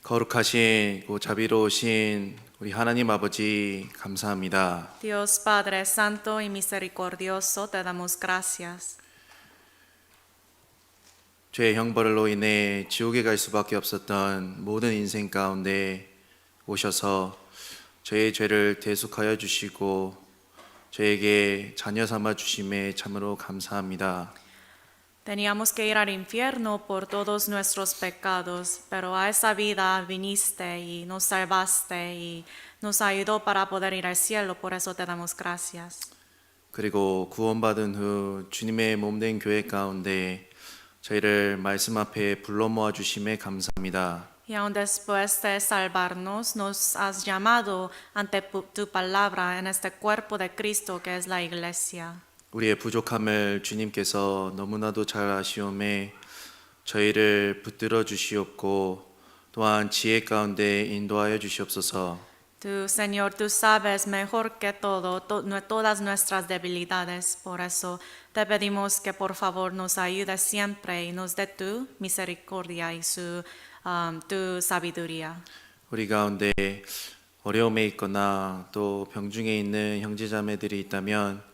거룩하신 자비로우신 우리 하나님 아버지 감사합니다. Dios Padre Santo y Misericordioso, te damos gracias. 죄의 형벌로 인해 지옥에 갈 수밖에 없었던 모든 인생 가운데 오셔서 저의 죄를 대속하여 주시고 저에게 자녀 삼아 주심에 참으로 감사합니다. Teníamos que ir al infierno por todos nuestros pecados, pero a esa vida viniste y nos salvaste y nos ayudó para poder ir al cielo, por eso te damos gracias. 그리고 구원받은 후 주님의 몸된 교회 가운데 저희를 말씀 앞에 불러 모아 주심에 감사합니다. Y aún después de salvarnos, nos has llamado ante tu palabra en este cuerpo de Cristo que es la iglesia. 우리의 부족함을 주님께서 너무나도 잘 아시오매 저희를 붙들어 주시옵고 또한 지혜 가운데 인도하여 주시옵소서. Tú, Señor, tú sabes mejor que todo, todas nuestras debilidades. Por eso te pedimos que por favor nos ayudes siempre y nos dé tu misericordia y tu sabiduría. 우리 가운데 어려움에 있거나 또 병중에 있는 형제자매들이 있다면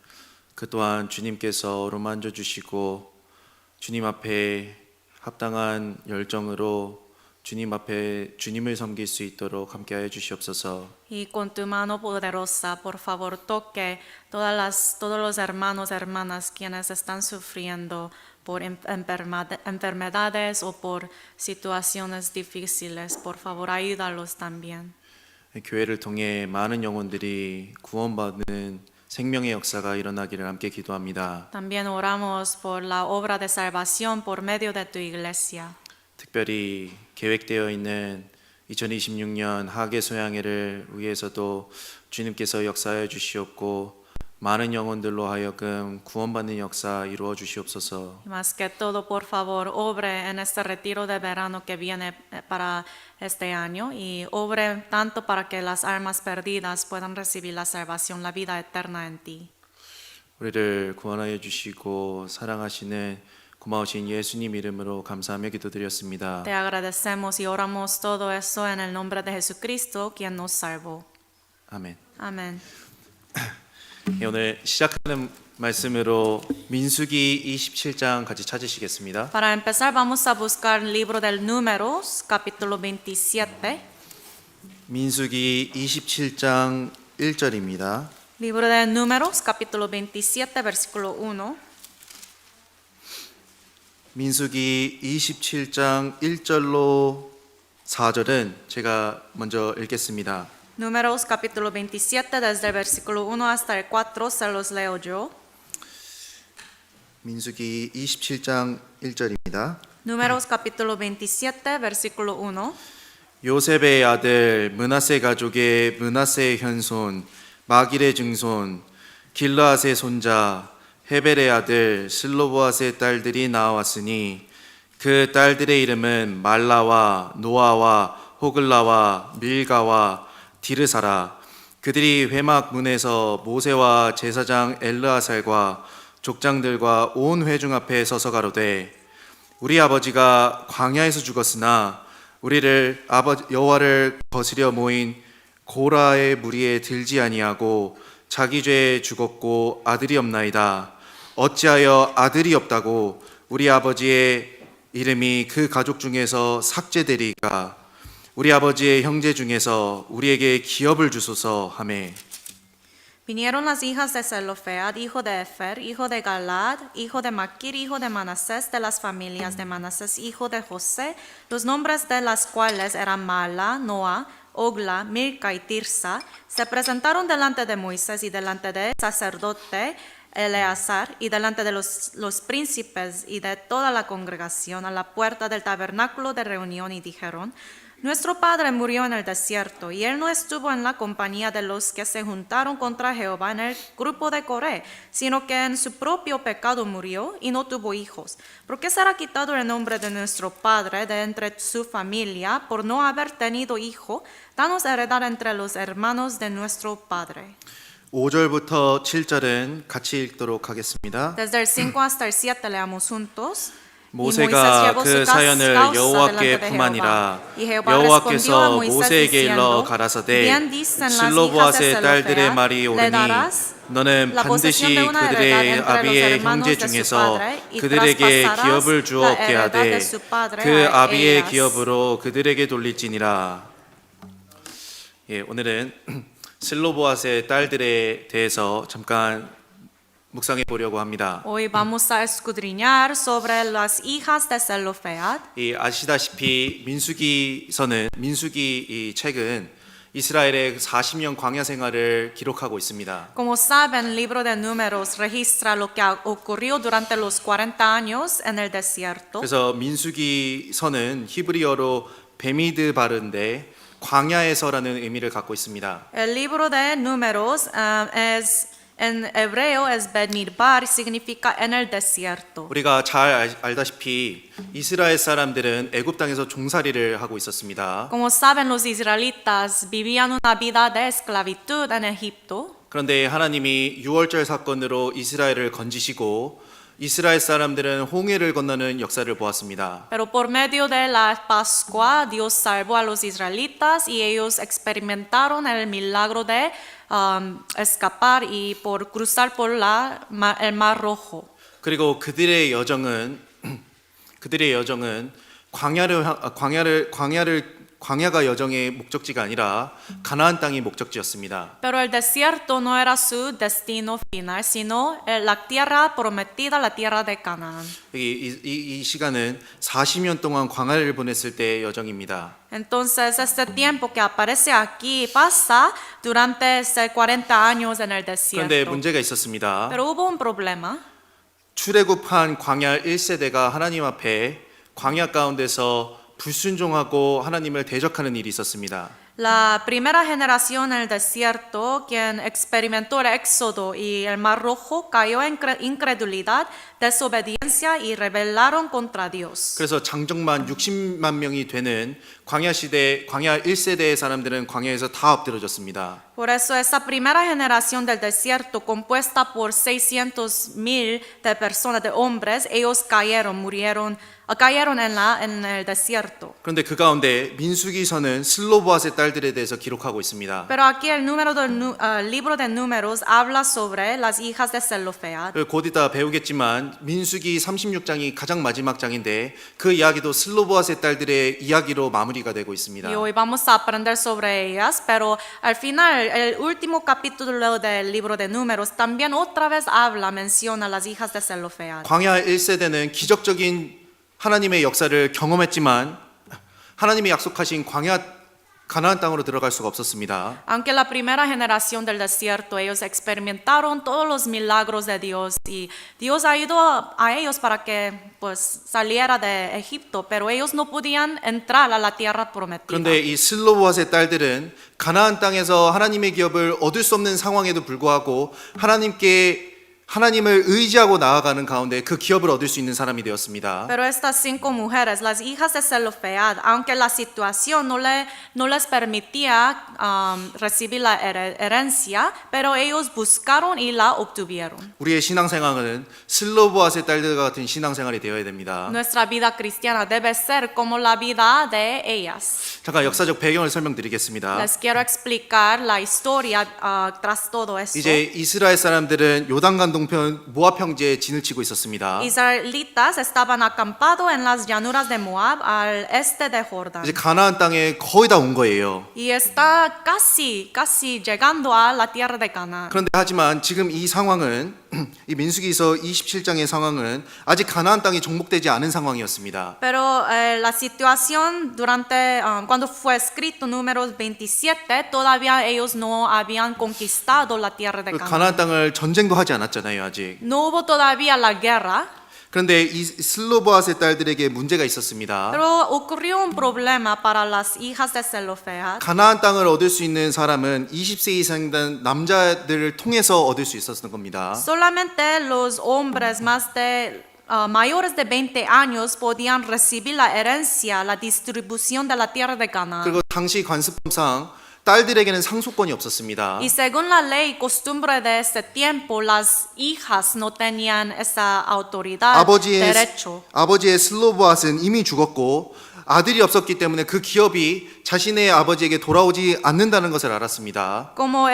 그 또한 주님께서 어루만져 주시고 주님 앞에 합당한 열정으로 주님 앞에 주님을 섬길 수 있도록 함께하여 주시옵소서. Y con tu mano poderosa, por favor, toque todos los hermanos y hermanas quienes están sufriendo por enfermedades o por situaciones difíciles. Por favor, ayúdalos también. 교회를 통해 많은 영혼들이 구원받는 생명의 역사가 일어나기를 함께 기도합니다. También oramos por la obra de salvación por medio de tu iglesia. 특별히 계획되어 있는 2026년 하계 소양회를 위해서도 주님께서 역사하여 주시옵고 많은 영혼들로 하여금 구원받는 역사 이루어 주시옵소서. Y más que todo, por favor, obre en este retiro de verano que viene para este año y obre tanto para que las almas perdidas puedan recibir la salvación, la vida eterna en ti. 우리를 구원하여 주시고 사랑하시는 고마우신 예수님 이름으로 감사하며 기도드렸습니다. Te agradecemos y oramos todo eso en el nombre de Jesucristo, quien nos salvó. 아멘. Amén. 오늘 시작하는 말씀으로 민수기 27장 같이 찾으시겠습니다. Para empezar, vamos a buscar el libro del Números, capítulo 27. 민수기 27장 1절입니다. Libro de Números, capítulo 27, versículo 1. 민수기 27장 1절로 4절은 제가 먼저 읽겠습니다. Números, capítulo 27, desde el versículo 1 hasta el 4, se los leo yo. 민수기 27장 1절입니다. Números, capítulo 27, versículo 1. 요셉의 아들 므낫세 가족의 므낫세의 현손 마길의 증손 길르앗의 손자 헤벨의 아들 슬로보앗의 딸들이 나왔으니 그 딸들의 이름은 말라와 노아와 호글라와 밀가와 디르사라. 그들이 회막 문에서 모세와 제사장 엘르아살과 족장들과 온 회중 앞에 서서 가로되 우리 아버지가 광야에서 죽었으나 우리를 여호와를 거스려 모인 고라의 무리에 들지 아니하고 자기 죄에 죽었고 아들이 없나이다. 어찌하여 아들이 없다고 우리 아버지의 이름이 그 가족 중에서 삭제되리까? 우리 아버지의 형제 중에서 우리에게 기업을 주소서 하매. Vinieron las hijas de Zelofead, hijo de Efer, hijo de Galad, hijo de Maquir, hijo de Manasés, de las familias de Manasés, hijo de José, los nombres de las cuales eran Mala, Noa, Ogla, Milca y Tirsa, se presentaron delante de Moisés y delante del sacerdote Eleazar y delante de los príncipes y de toda la congregación a la puerta del tabernáculo de reunión y dijeron: Nuestro padre murió en el desierto y él no estuvo en la compañía de los que se juntaron contra Jehová en el grupo de Coré, sino que en su propio pecado murió y no tuvo hijos. ¿Por qué será quitado el nombre de nuestro padre de entre su familia por no haber tenido hijo? Danos heredad entre los hermanos de nuestro padre. 5절부터 7절은 같이 읽도록 하겠습니다. Desde el 5 hasta el 7 leamos juntos. 모세가 llevó 그 su 사연을 causa 여호와께 delante de 품하니라. Jehová. Y Jehová respondió a 여호와께서 Moisés 모세에게 일러 diciendo, 가라사대 bien dicen las hijas de 슬로보앗의 딸들의 Zelofehad, 말이 le 오르니 darás 너는 la posesión de 반드시 una heredad 그들의 entre los 아비의 hermanos 형제 de su 중에서 padre y 그들에게 traspasarás 기업을 주어 la 얻게 heredad de 하되 su padre 그 a 아비의 ellas. 기업으로 그들에게 돌릴지니라. 예, 오늘은 슬로보앗의 딸들에 대해서 잠깐 묵상해 보려고 합니다. Hoy vamos a escudriñar sobre las hijas de Zelofehad. 이 아시다시피 민수기 이 책은 이스라엘의 40년 광야 생활을 기록하고 있습니다. Como saben, el libro de Números registra lo que ocurrió durante los 40 años en el desierto. 그래서 민수기서는 히브리어로 베미드바르인데 광야에서라는 의미를 갖고 있습니다. El libro de Números en hebreo es Bemidbar, significa en el desierto. 우리가 잘 알다시피 이스라엘 사람들은 애굽 땅에서 종살이를 하고 있었습니다. Como saben, los israelitas vivían una vida de esclavitud en Egipto. 그런데 하나님이 유월절 사건으로 이스라엘을 건지시고 이스라엘 사람들은 홍해를 건너는 역사를 보았습니다. Pero por medio de la Pascua, Dios salvó a los israelitas y ellos experimentaron el milagro de escapar y por cruzar por el Mar Rojo. 그리고 그들의 여정은 광야가 여정의 목적지가 아니라 가나안 땅이 목적지였습니다. Pero el desierto no era su destino final, sino la tierra prometida, la tierra de Canaán. 이 시간은 40년 동안 광야를 보냈을 때의 여정입니다. Entonces, este tiempo que aparece aquí pasa durante 40 años en el desierto. 그런데 문제가 있었습니다. Pero hubo un problema. 출애굽한 광야 1세대가 하나님 앞에 광야 가운데서 불순종하고 하나님을 대적하는 일이 있었습니다. La primera generación en el desierto, quien experimentó el éxodo y el mar rojo, cayó en incredulidad, desobediencia y rebelaron contra Dios. 그래서 장정만 60만 명이 되는 광야 1세대의 사람들은 광야에서 다 엎드러졌습니다. Por eso esa primera generación del desierto, compuesta por 600,000 de personas, de hombres, ellos murieron en el desierto. 그런데 그 가운데 민수기서는 슬로보앗의 딸들에 대해서 기록하고 있습니다. Pero aquí el libro de Números habla sobre las hijas de Zelofehad. 곧 이따 배우겠지만 민수기 36장이 가장 마지막 장인데 그 이야기도 슬로보앗의 딸들의 이야기로 마무리가 되고 있습니다. Y hoy vamos a aprender sobre ellas, pero al final, el último capítulo del libro de Números también otra vez menciona a las hijas de Zelofehad. 광야 1세대는 기적적인 하나님의 역사를 경험했지만 하나님이 약속하신 가나안 땅으로 들어갈 수가 없었습니다. Aunque la primera generación del desierto, ellos experimentaron todos los milagros de Dios y Dios ayudó a ellos para que pues saliera de Egipto, pero ellos no podían entrar a la tierra prometida. 그런데 이 슬로보앗의 딸들은 가나안 땅에서 하나님의 기업을 얻을 수 없는 상황에도 불구하고 하나님을 의지하고 나아가는 가운데 그 기업을 얻을 수 있는 사람이 되었습니다. Pero estas 5 mujeres, las hijas de Zelofehad, aunque la situación no les permitía recibir la herencia, pero ellos buscaron y la obtuvieron. 우리의 신앙생활은 슬로보앗의 딸들과 같은 신앙생활이 되어야 됩니다. Nuestra vida cristiana debe ser como la vida de ellas. 잠깐 역사적 배경을 설명드리겠습니다. Les quiero explicar la historia tras todo esto. 이제 이스라엘 사람들은 요단강 동편 모압 평지에 진을 치고 있었습니다. Israelitas estaban acampados en las llanuras de Moab al este de Jordán. 이제 가나안 땅에 거의 다 온 거예요. Y está casi llegando a la tierra de Canaán. 그런데 하지만 지금 이 상황은 이 민수기서 27장의 상황은 아직 가나안 땅이 정복되지 않은 상황이었습니다. Pero la situación cuando fue escrito Números 27, todavía ellos no habían conquistado la tierra de Canaán. 가나안 땅을 전쟁도 하지 않았잖아요, 아직. No hubo todavía la guerra. 그런데 이 슬로보앗의 딸들에게 문제가 있었습니다. Pero ocurrió un problema para las hijas de Zelofehad. 가나안 땅을 얻을 수 있는 사람은 20세 이상 된 남자들을 통해서 얻을 수 있었던 겁니다. Solamente los hombres mayores de 20 años podían recibir la herencia, la distribución de la tierra de Canaán. 그리고 당시 관습법상 딸들에게는 상속권이 없었습니다. Y según la ley y costumbre de ese tiempo, las hijas no tenían esa autoridad, derecho. 아버지의 슬로보앗은 이미 죽었고 아들이 없었기 때문에 그 기업이 자신의 아버지에게 돌아오지 않는다는 것을 알았습니다. Como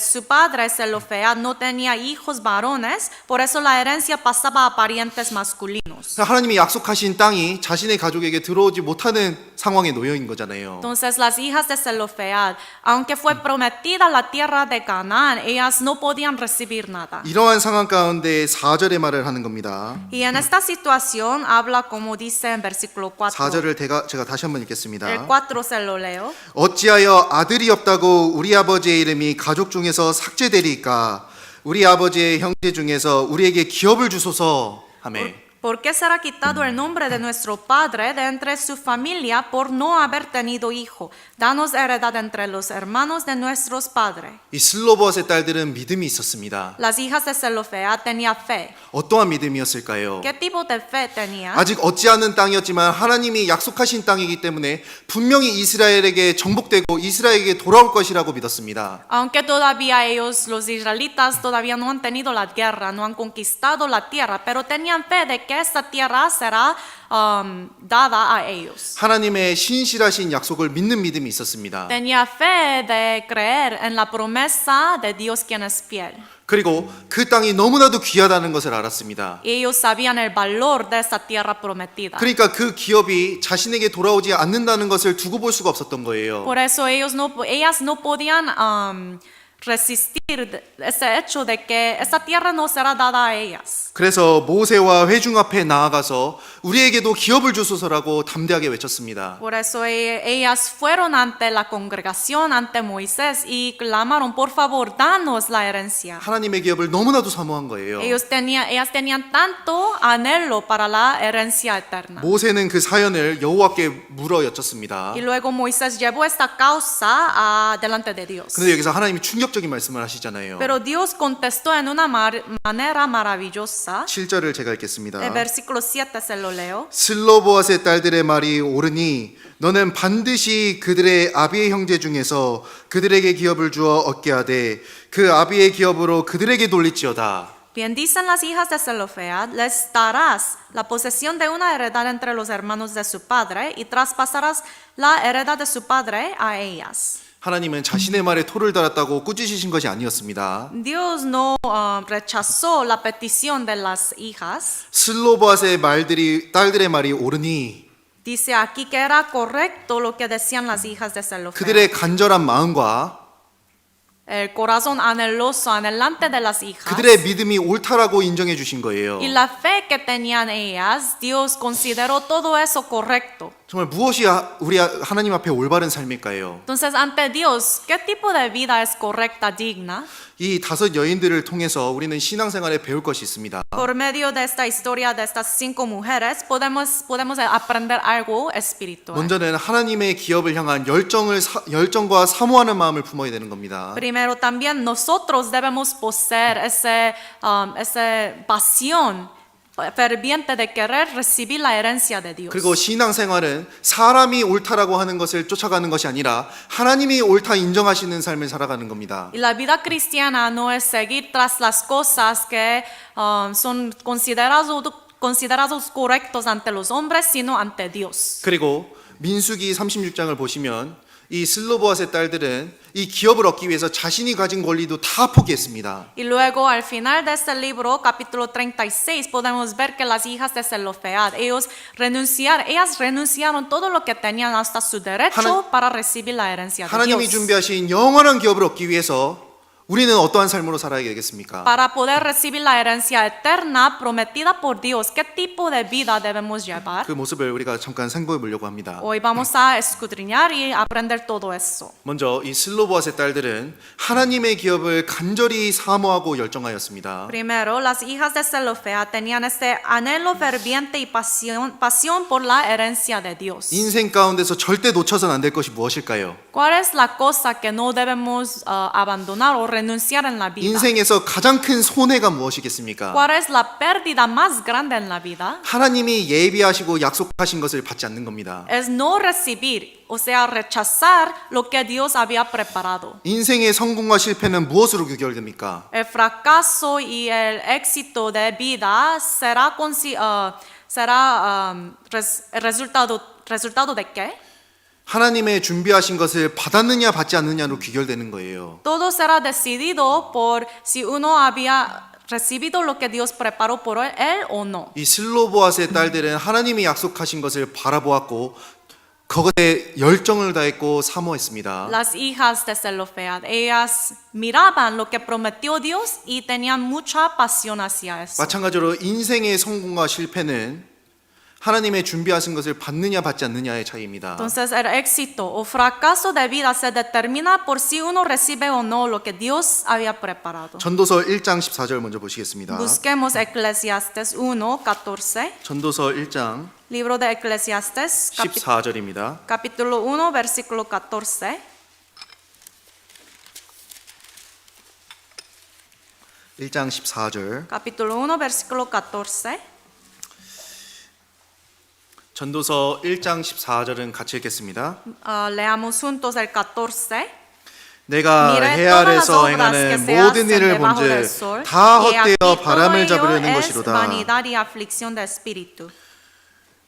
su padre Zelofead no tenía hijos varones, por eso la herencia pasaba a parientes masculinos. 하나님이 약속하신 땅이 자신의 가족에게 들어오지 못하는 상황에 놓여 있는 거잖아요. Entonces las hijas de Zelofead, aunque fue prometida la tierra de Canaán, ellas no podían recibir nada. 이러한 상황 가운데 4절의 말을 하는 겁니다. Y en esta situación habla como dice en versículo 4. 4절을 제가 다시 한번 읽겠습니다. El 4 se lo leo. 어찌하여 아들이 없다고 우리 아버지의 이름이 가족 중에서 삭제되리까? 우리 아버지의 형제 중에서 우리에게 기업을 주소서 하매. ¿Por qué será quitado el nombre de nuestro padre de entre su familia por no haber tenido hijo? Danos heredad entre los hermanos de nuestros padres. 이 슬로보앗의 딸들은 믿음이 있었습니다. Las hijas de Zelofead tenían fe. 어떠한 믿음이었을까요? ¿Qué tipo de fe tenían? 아직 얻지 않은 땅이었지만 하나님이 약속하신 땅이기 때문에 분명히 이스라엘에게 정복되고 이스라엘에게 돌아올 것이라고 믿었습니다. Aunque todavía ellos, los israelitas, todavía no han tenido la guerra, no han conquistado la tierra, pero tenían fe de que esta tierra será dada a ellos. 하나님의 신실하신 약속을 믿는 믿음이 있었습니다. Tenía fe de creer en la promesa de Dios quien es fiel. 그리고 그 땅이 너무나도 귀하다는 것을 알았습니다. Y ellos sabían el valor de esta tierra prometida. 그러니까 그 기업이 자신에게 돌아오지 않는다는 것을 두고 볼 수가 없었던 거예요. Por eso ellas no podían resistir ese hecho de que esa tierra no será dada a ellas. 그래서 모세와 회중 앞에 나아가서 우리에게도 기업을 주소서라고 담대하게 외쳤습니다. Por eso ellas fueron ante la congregación, ante Moisés y clamaron, por favor, danos la herencia. 하나님의 기업을 너무나도 사모한 거예요. Ellas tenían tanto anhelo para la herencia eterna. 모세는 그 사연을 여호와께 물어 여쭙습니다. Y luego Moisés llevó esta causa delante de Dios. 근데 여기서 하나님이 충격적인 말씀을 하시잖아요. Pero Dios contestó en una manera maravillosa. 7절을 제가 읽겠습니다. El versículo 7 se lo leo. 슬로보앗의 딸들의 말이 옳으니 너는 반드시 그들의 아비의 형제 중에서 그들에게 기업을 주어 얻게 하되 그 아비의 기업으로 그들에게 돌릴지어다. Bien dicen las hijas de Zelofead, les darás la posesión de una heredad entre los hermanos de su padre y traspasarás la heredad de su padre a ellas. 하나님은 자신의 말에 토를 달았다고 꾸짖으신 것이 아니었습니다. Dios no rechazó la petición de las hijas. 슬로보앗의 딸들의 말이 옳으니 Dice aquí que era correcto lo que decían las hijas de Zelofead. 그들의 간절한 마음과 El corazón anheloso, anhelante de las hijas. 그들의 믿음이 옳다라고 인정해 주신 거예요. Y la fe que tenían ellas, Dios consideró todo eso correcto. 정말 무엇이 우리 하나님 앞에 올바른 삶일까요? Entonces, ante Dios, ¿qué tipo de vida es correcta, digna? 이 5 여인들을 통해서 우리는 신앙생활에 배울 것이 있습니다. Por medio de esta historia de estas 5 mujeres, podemos aprender algo espiritual. 먼저는 하나님의 기업을 향한 열정과 사모하는 마음을 품어야 되는 겁니다. Primero, también nosotros debemos poseer esa pasión ferviente de querer recibir la herencia de Dios. 그리고 신앙생활은 사람이 옳다라고 하는 것을 쫓아가는 것이 아니라 하나님이 옳다 인정하시는 삶을 살아가는 겁니다. Y la vida cristiana no es seguir tras las cosas que son considerados correctos ante los hombres, sino ante Dios. 그리고 민수기 36장을 보시면 이 슬로보앗의 딸들은 이 기업을 얻기 위해서 자신이 가진 권리도 다 포기했습니다. Y luego al final de este libro, capítulo 36, podemos ver que las hijas de Zelofead, ellas renunciaron todo lo que tenían hasta su derecho para recibir la herencia de 하나님이 Dios. 준비하신 영원한 기업을 얻기 위해서 우리는 어떠한 삶으로 살아야 되겠습니까? Para poder recibir la herencia eterna prometida por Dios, ¿qué tipo de vida debemos llevar? 그 모습을 우리가 잠깐 생각해 보려고 합니다. Hoy vamos a escudriñar y aprender todo eso. 먼저 이 슬로보앗의 딸들은 하나님의 기업을 간절히 사모하고 열정하였습니다. Primero, las hijas de Zelofead tenían este anhelo ferviente y pasión por la herencia de Dios. 인생 가운데서 절대 놓쳐서는 안 될 것이 무엇일까요? ¿Cuál es la cosa que no debemos abandonar o renunciar en la vida. 인생에서 가장 큰 손해가 무엇이겠습니까? ¿Cuál es la pérdida más grande en la vida? 하나님이 예비하시고 약속하신 것을 받지 않는 겁니다. Es no recibir, o sea, rechazar lo que Dios había preparado. 인생의 성공과 실패는 무엇으로 귀결됩니까? El fracaso y el éxito de vida será, el resultado de qué? 하나님의 준비하신 것을 받았느냐 받지 않느냐로 귀결되는 거예요. Todo será decidido por si uno había recibido lo que Dios preparó por él o no. 이 슬로보아스의 딸들은 하나님이 약속하신 것을 바라보았고 그것에 열정을 다했고 사모했습니다. Las hijas de Zelofead, ellas miraban lo que prometió Dios y tenían mucha pasión hacia eso. 마찬가지로 인생의 성공과 실패는 하나님의 준비하신 것을 받느냐 받지 않느냐의 차이입니다. Entonces el éxito o fracaso de vida se determina por si uno recibe o no lo que Dios había preparado. 전도서 1장 14절 먼저 보시겠습니다. Busquemos Eclesiastes 1:14. 전도서 1장 Libro de Eclesiastes, 14절입니다. capítulo 1, versículo 14. 1장 14절. Capítulo 1, versículo 14. 전도서 1장 14절은 같이 읽겠습니다. Leamos juntos el 14. 내가 Mire 해 todas las 아래서 obras 행하는 que se 모든 hacen 일을 debajo del 본즉 sol, 다 y aquí 헛되어 todo 바람을 ello 잡으려는 es 것이로다. vanidad y aflicción de espíritu.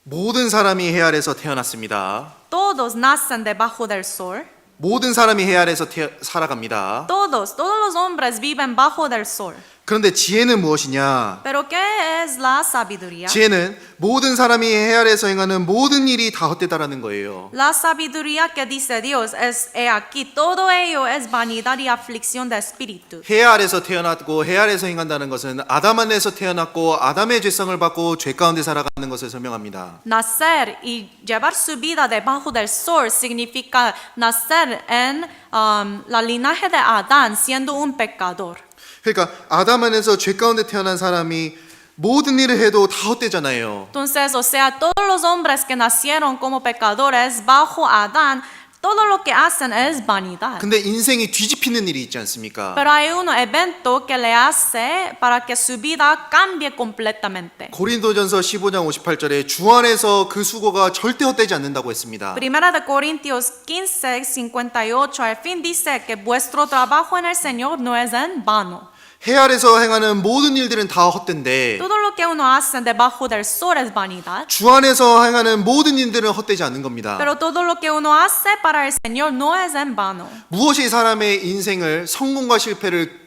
모든 사람이 해 아래서 태어났습니다. Todos nacen debajo del sol. 모든 사람이 해 아래서 살아갑니다. Todos los hombres viven bajo del sol. 그런데 지혜는 무엇이냐? Pero ¿qué es la sabiduría? 지혜는 모든 사람이 해 아래서 행하는 모든 일이 다 헛되다라는 거예요. La sabiduría que dice Dios es he aquí, todo ello es vanidad y aflicción de espíritu. 해 아래서 태어났고 해 아래서 행한다는 것은 아담 안에서 태어났고 아담의 죄성을 받고 죄 가운데 살아가는 것을 설명합니다. Nacer y llevar su vida debajo del sol significa nacer en la linaje de Adán siendo un pecador. 그러니까 아담 안에서 죄 가운데 태어난 사람이 모든 일을 해도 다 헛되잖아요. Entonces, o sea, todos los hombres que nacieron como pecadores bajo Adán, todo lo que hacen es vanidad. 근데 인생이 뒤집히는 일이 있지 않습니까? Pero hay un evento que le hace para que su vida cambie completamente. 고린도전서 15장 58절에 주 안에서 그 수고가 절대 헛되지 않는다고 했습니다. Primera de Corintios 15:58 al fin dice que vuestro trabajo en el Señor no es en vano. 해 아래서 행하는 모든 일들은 다 헛된데 Todo lo que uno hace debajo del sol es vanidad. 주 안에서 행하는 모든 일들은 헛되지 않는 겁니다. Pero todo lo que uno hace para el Señor no es en vano. 무엇이 사람의 인생을 성공과 실패를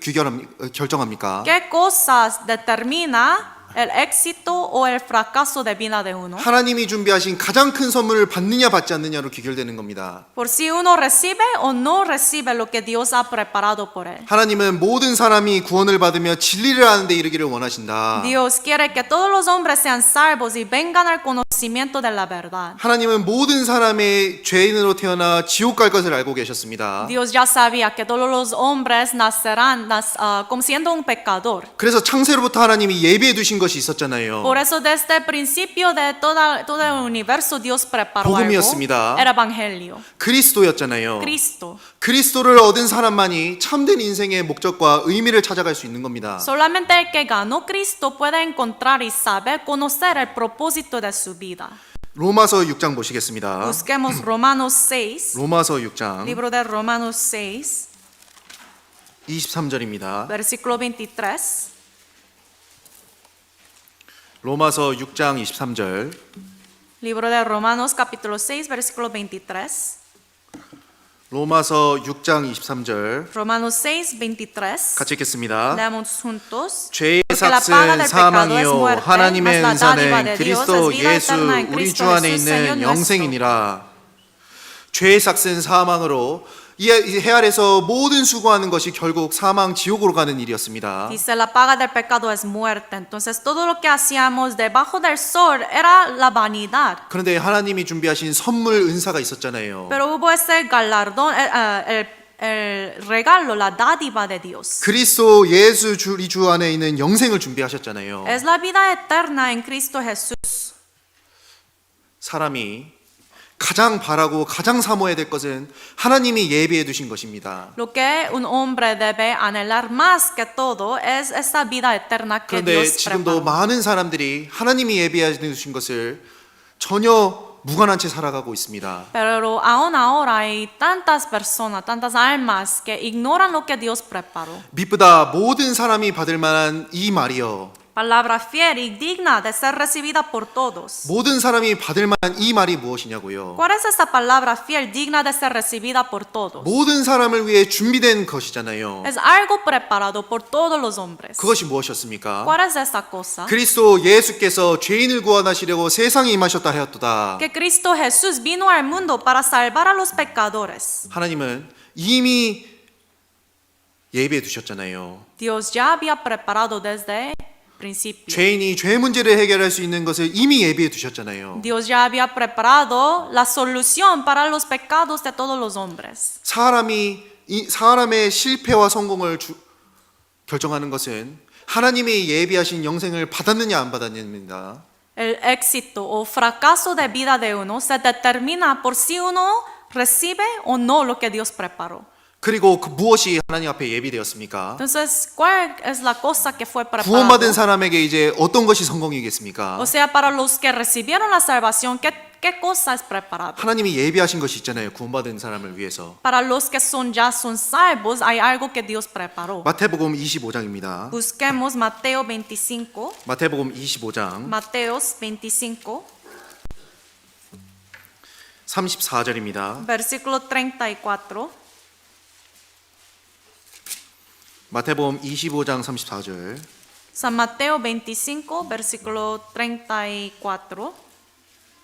결정합니까? ¿Qué cosas determina el éxito o el fracaso de vida de uno? 하나님이 준비하신 가장 큰 선물을 받느냐 받지 않느냐로 귀결되는 겁니다. Por si uno recibe o no recibe lo que Dios ha preparado por él. 하나님은 모든 사람이 구원을 받으며 진리를 아는 데 이르기를 원하신다. Dios quiere que todos los hombres sean salvos y vengan al conocimiento de la verdad. 하나님은 모든 사람의 죄인으로 태어나 지옥 갈 것을 알고 계셨습니다. Dios ya sabía que todos los hombres nacerán como siendo un pecador. 그래서 창세로부터 하나님이 예비해 두신 것이 있었잖아요. Por eso desde el principio de todo el universo Dios preparó 복음이었습니다. algo, el evangelio, 그리스도였잖아요. Cristo. 그리스도를 얻은 사람만이 참된 인생의 목적과 의미를 찾아갈 수 있는 겁니다. Solamente el que ganó Cristo puede encontrar y saber conocer el propósito de su vida. 로마서 6장 보시겠습니다. Busquemos Romanos 6, 로마서 6장 libro de Romanos 6, 23절입니다. versículo 23. 로마서 6장 23절. Libro de Romanos capítulo 6, versículo 23. 로마서 6장 23절. Romanos 6, 23. 같이 읽겠습니다. Leamos juntos. 죄의 Porque la paga 삭은 del pecado es 사망이요 muerte, 하나님의 mas la dádiva 은사는 de Dios es 그리스도 vida 예수 eterna en 우리 Cristo 주 안에 Jesús, 있는 Señor nuestro. 영생이니라. 죄의 삭은 사망으로 이 해 아래서 모든 수고하는 것이 결국 사망 지옥으로 가는 일이었습니다. Dice la paga del pecado es muerte. Entonces todo lo que hacíamos debajo del sol era la vanidad. 그런데 하나님이 준비하신 선물 은사가 있었잖아요. Pero hubo ese galardón, el regalo, la dádiva de Dios. 그리스도 예수 우리 주 안에 있는 영생을 준비하셨잖아요. Es la vida eterna en Cristo Jesús. 사람이 가장 바라고 가장 사모해야 될 것은 하나님이 예비해 두신 것입니다. Lo que un hombre debe anhelar más que todo es esa vida eterna que 그런데 Dios 지금도 preparó. 많은 사람들이 하나님이 예비해 두신 것을 전혀 무관한 채 살아가고 있습니다. Pero aún ahora hay tantas personas, tantas almas que ignoran lo que Dios preparó. 미쁘다 모든 사람이 받을 만한 이 말이여. Palabra fiel y digna de ser recibida por todos. 모든 사람이 받을 만한 이 말이 무엇이냐고요. ¿Cuál es esa palabra fiel, digna de ser recibida por todos? 모든 사람을 위해 준비된 것이잖아요. Es algo preparado por todos los hombres. 그것이 무엇이었습니까? ¿Cuál es esa cosa? 그리스도 예수께서 죄인을 구원하시려고 세상에 임하셨다 하였도다. Que Cristo Jesús vino al mundo para salvar a los pecadores. 하나님은 이미 예비해 두셨잖아요. Dios ya había preparado desde principio. 죄인이 죄 문제를 해결할 수 있는 것을 이미 예비해 두셨잖아요. Dios ya había preparado la solución para los pecados de todos los hombres. 사람의 실패와 성공을 결정하는 것은 하나님이 예비하신 영생을 받았느냐 안 받았느냐입니다. El éxito o fracaso de vida de uno se determina por si uno recibe o no lo que Dios preparó. 그리고 그 무엇이 하나님 앞에 예비되었습니까? Entonces, ¿cuál es la cosa que fue preparada? 구원받은 사람에게 이제 어떤 것이 성공이겠습니까? O sea, para los que recibieron la salvación, ¿qué cosa es preparada? 하나님이 예비하신 것이 있잖아요. 구원받은 사람을 위해서. Para los que ya son salvos, hay algo que Dios preparó. 마태복음 25장입니다. Busquemos Mateo 25. 마태복음 25장 Mateos 25, 34절입니다. versículo 34. 마태복음 25장 34절. San Mateo 25, versículo 34.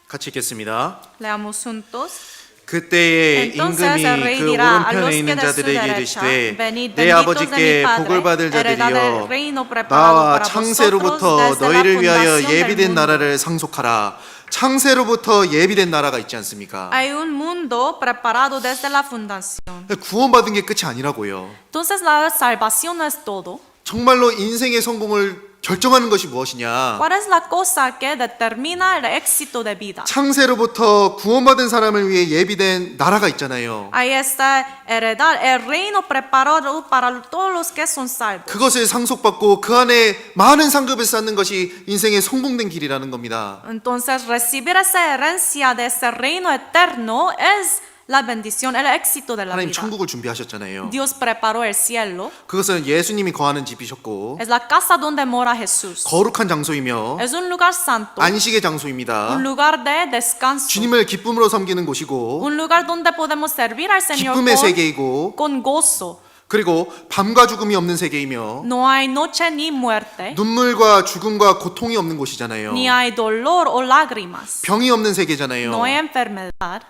같이 읽겠습니다. Leamos juntos. 그때에 Entonces el 임금이 rey 그 dirá a 오른편에 los que 있는 de su 자들에게 derecha, 이르시되 venid 내 benditos de mi 아버지께 Padre, 복을 받을 heredad del 자들이여 reino preparado 나와 para 창세로부터 vosotros desde la 너희를 위하여 fundación del 예비된 mundo. 나라를 상속하라. 창세로부터 예비된 나라가 있지 않습니까? Hay un mundo preparado desde la fundación. 구원받은 게 끝이 아니라고요. Entonces la salvación no es todo. 정말로 인생의 성공을 결정하는 것이 무엇이냐? ¿Cuál es la cosa que determina el éxito de vida? 창세로부터 구원받은 사람을 위해 예비된 나라가 있잖아요. Ahí está heredad, el reino preparado para todos los que son salvos. 그것을 상속받고 그 안에 많은 상급을 쌓는 것이 인생의 성공된 길이라는 겁니다. Entonces recibir esa herencia de ese reino eterno es la bendición, el éxito de la 하나님 vida. 천국을 준비하셨잖아요. Dios preparó el cielo. 그것은 예수님이 거하는 집이셨고 Es la casa donde mora Jesús. 거룩한 장소이며 Es un lugar santo, 안식의 장소입니다. un lugar de descanso, 주님을 기쁨으로 섬기는 곳이고 un lugar donde podemos servir al Señor 기쁨의 세계이고 con gozo. 그리고 밤과 죽음이 없는 세계이며 No hay noche ni muerte, 눈물과 죽음과 고통이 없는 곳이잖아요. ni hay dolor o lágrimas. 병이 없는 세계잖아요. No hay enfermedad.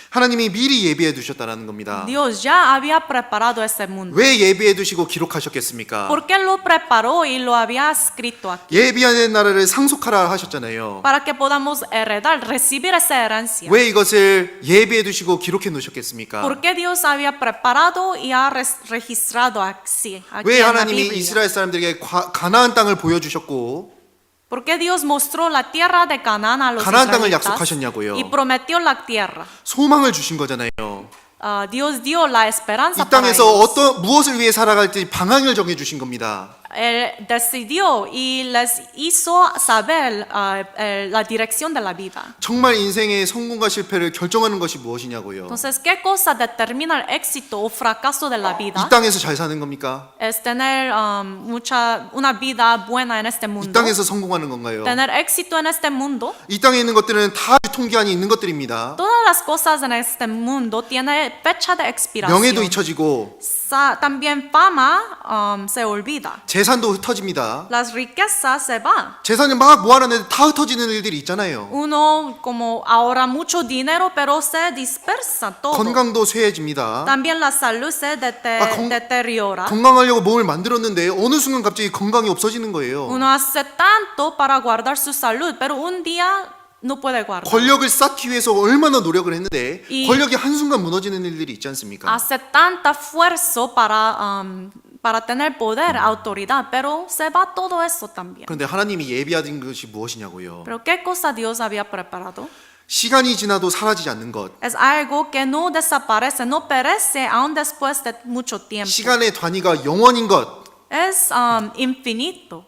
하나님이 미리 예비해 두셨다는 겁니다. Dios ya había preparado ese mundo. 왜 예비해 두시고 기록하셨겠습니까? ¿Por qué lo preparó y lo había escrito aquí? 예비하는 나라를 상속하라 하셨잖아요. Para que podamos heredar, recibir esa herencia. 왜 이것을 예비해 두시고 기록해 놓으셨겠습니까? ¿Por qué Dios había preparado y ha registrado así, aquí 왜 en la 하나님이 Biblia? 이스라엘 사람들에게 가나안 땅을 보여주셨고 ¿Por qué Dios mostró la tierra de Canaán a los 가나안 땅을 israelitas 약속하셨냐고요? y prometió la tierra? 소망을 주신 거잖아요. Dios dio la esperanza 이 para 땅에서 ellos. 무엇을 위해 살아갈지 방향을 정해 주신 겁니다. Él decidió y les hizo saber la dirección de la vida. 정말 인생의 성공과 실패를 결정하는 것이 무엇이냐고요. Entonces, ¿qué cosa determina el éxito o fracaso de la vida? 이 땅에서 잘 사는 겁니까? Es tener una vida buena en este 이 mundo. 땅에서 성공하는 건가요? Tener éxito en este mundo. 이 땅에 있는 것들은 다 유통기한이 있는 것들입니다. Todas las cosas en este mundo tienen fecha de expiración. 명예도 잊혀지고 También fama se olvida. 재산도 흩어집니다. Las riquezas se van. 재산을 막 모아놨는데 다 흩어지는 일들이 있잖아요. Uno como ahorra mucho dinero, pero se dispersa todo. 건강도 쇠해집니다. También la salud se deteriora. 건강하려고 몸을 만들었는데 어느 순간 갑자기 건강이 없어지는 거예요. Uno hace tanto para guardar su salud, pero un día no puede guardar. 권력을 쌓기 위해서 얼마나 노력을 했는데 이- 권력이 한순간 무너지는 일들이 있지 않습니까? Hace tanta esfuerzo para tener poder, autoridad, pero se va todo eso también. 그런데 하나님이 예비하신 것이 무엇이냐고요. Pero ¿qué cosa Dios había preparado? 시간이 지나도 사라지지 않는 것, Es algo que no desaparece, no perece aún después de mucho tiempo. 시간의 단위가 영원인 것, Es infinito.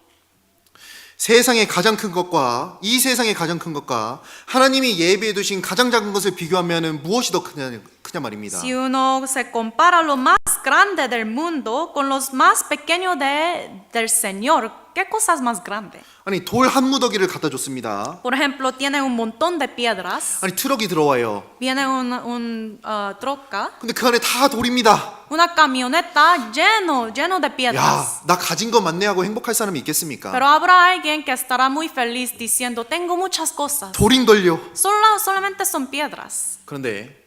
세상의 가장 큰 것과 이 세상의 가장 큰 것과 하나님이 예비해 두신 가장 작은 것을 비교하면 무엇이 더 크냐 말입니다. Si uno se compara lo más grande del mundo con los más pequeños del Señor, ¿qué cosa es más grande? 아니 돌 한 무더기를 갖다 줬습니다. Por ejemplo, tiene un montón de piedras, 아니 트럭이 들어와요. viene troca, 근데 그 안에 다 돌입니다. una camioneta lleno de 야, piedras. 나 가진 거 많네 하고 행복할 사람이 있겠습니까? Pero habrá alguien que estará muy feliz diciendo, tengo muchas cosas. 돌인걸요. Solamente son piedras. 그런데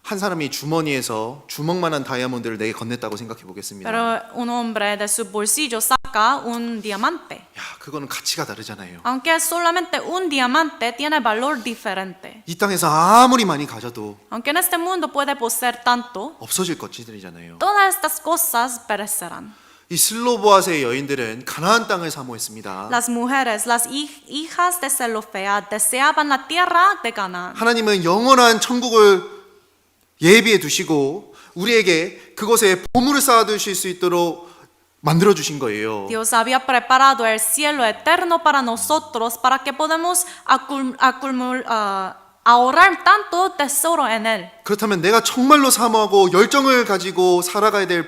한 사람이 주머니에서 주먹만한 다이아몬드를 내게 건넸다고 생각해 보겠습니다. Pero un hombre de su bolsillo saca un diamante. 야, 그거는 가치가 다르잖아요. Aunque es solamente un diamante, tiene valor diferente. 이 땅에서 아무리 많이 가져도 Aunque en este mundo puede poseer tanto, 없어질 것들이잖아요. todas estas cosas perecerán. 이 슬로보아스의 여인들은 가나안 땅을 사모했습니다. Las mujeres, las hijas de Zelofead, deseaban la tierra de Canaán. 하나님은 영원한 천국을 예비해 두시고 우리에게 그곳에 보물을 쌓아 두실 수 있도록 만들어 주신 거예요. Dios había preparado el cielo eterno para nosotros para que podamos ahorrar tanto tesoro en él. 그렇다면 내가 정말로 사모하고 열정을 가지고 살아가야 될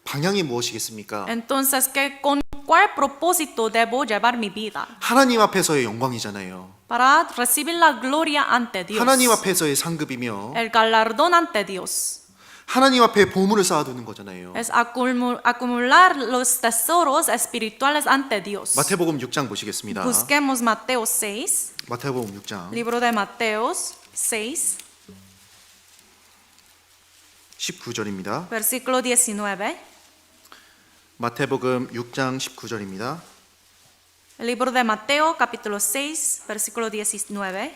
방향이 무엇이겠습니까? Entonces, ¿con cuál propósito debo llevar mi vida? 하나님 앞에서의 영광이잖아요. Para recibir la gloria ante Dios. 하나님 앞에서의 상급이며 El galardón ante Dios. 하나님 앞에 보물을 쌓아두는 거잖아요. Es acumular los tesoros espirituales ante Dios. 마태복음 6장 보시겠습니다. Busquemos Mateo 6, 마태복음 6장 libro de Mateos 6, 19절입니다. versículo 19. 마태복음 6장 19절입니다. El libro de Mateo, capítulo 6, versículo 19.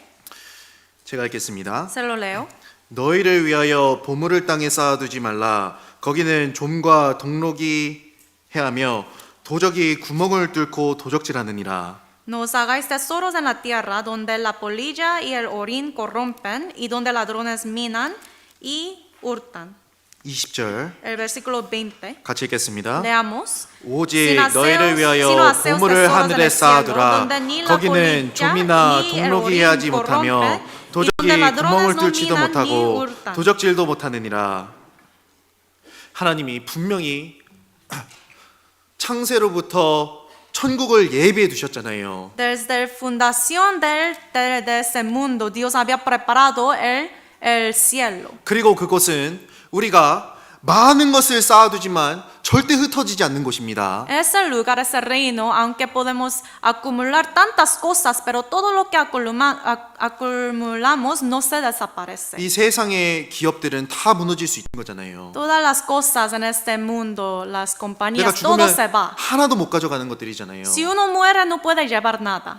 제가 읽겠습니다. Se lo leo. 너희를 위하여 보물을 땅에 쌓아두지 말라. 거기는 좀과 동록이 해하며 도적이 구멍을 뚫고 도적질하느니라. No os hagáis tesoros en la tierra donde la polilla y el orín corrompen y donde ladrones minan y hurtan. 20절 El versículo 20. 같이 읽겠습니다. Leamos. 오직 Sin aseos, 너희를 위하여 sino aseos 보물을 tesoros en 하늘에 el cielo, 쌓아두라. donde ni la 거기는 polilla 좀이나 ni el 동록이 orín 해하지 못하며 corrompen, 도적이 y donde ladrones 구멍을 no 뚫지도 minan ni 못하고 hurtan. 도적질도 못하느니라. 하나님이 분명히 창세로부터 천국을 예비해 두셨잖아요. Desde la fundación de ese mundo, Dios había preparado el cielo. 그리고 그곳은 우리가 많은 것을 쌓아두지만 절대 흩어지지 않는 곳입니다. Ese lugar, ese reino, aunque podemos acumular tantas cosas, pero todo lo que acumulamos no se desaparece. 이 세상의 기업들은 다 무너질 수 있는 거잖아요. Todas las cosas en este mundo, las 내가 compañías, todo 죽으면 se va. 하나도 못 가져가는 것들이잖아요. Si uno muere, no puede llevar nada.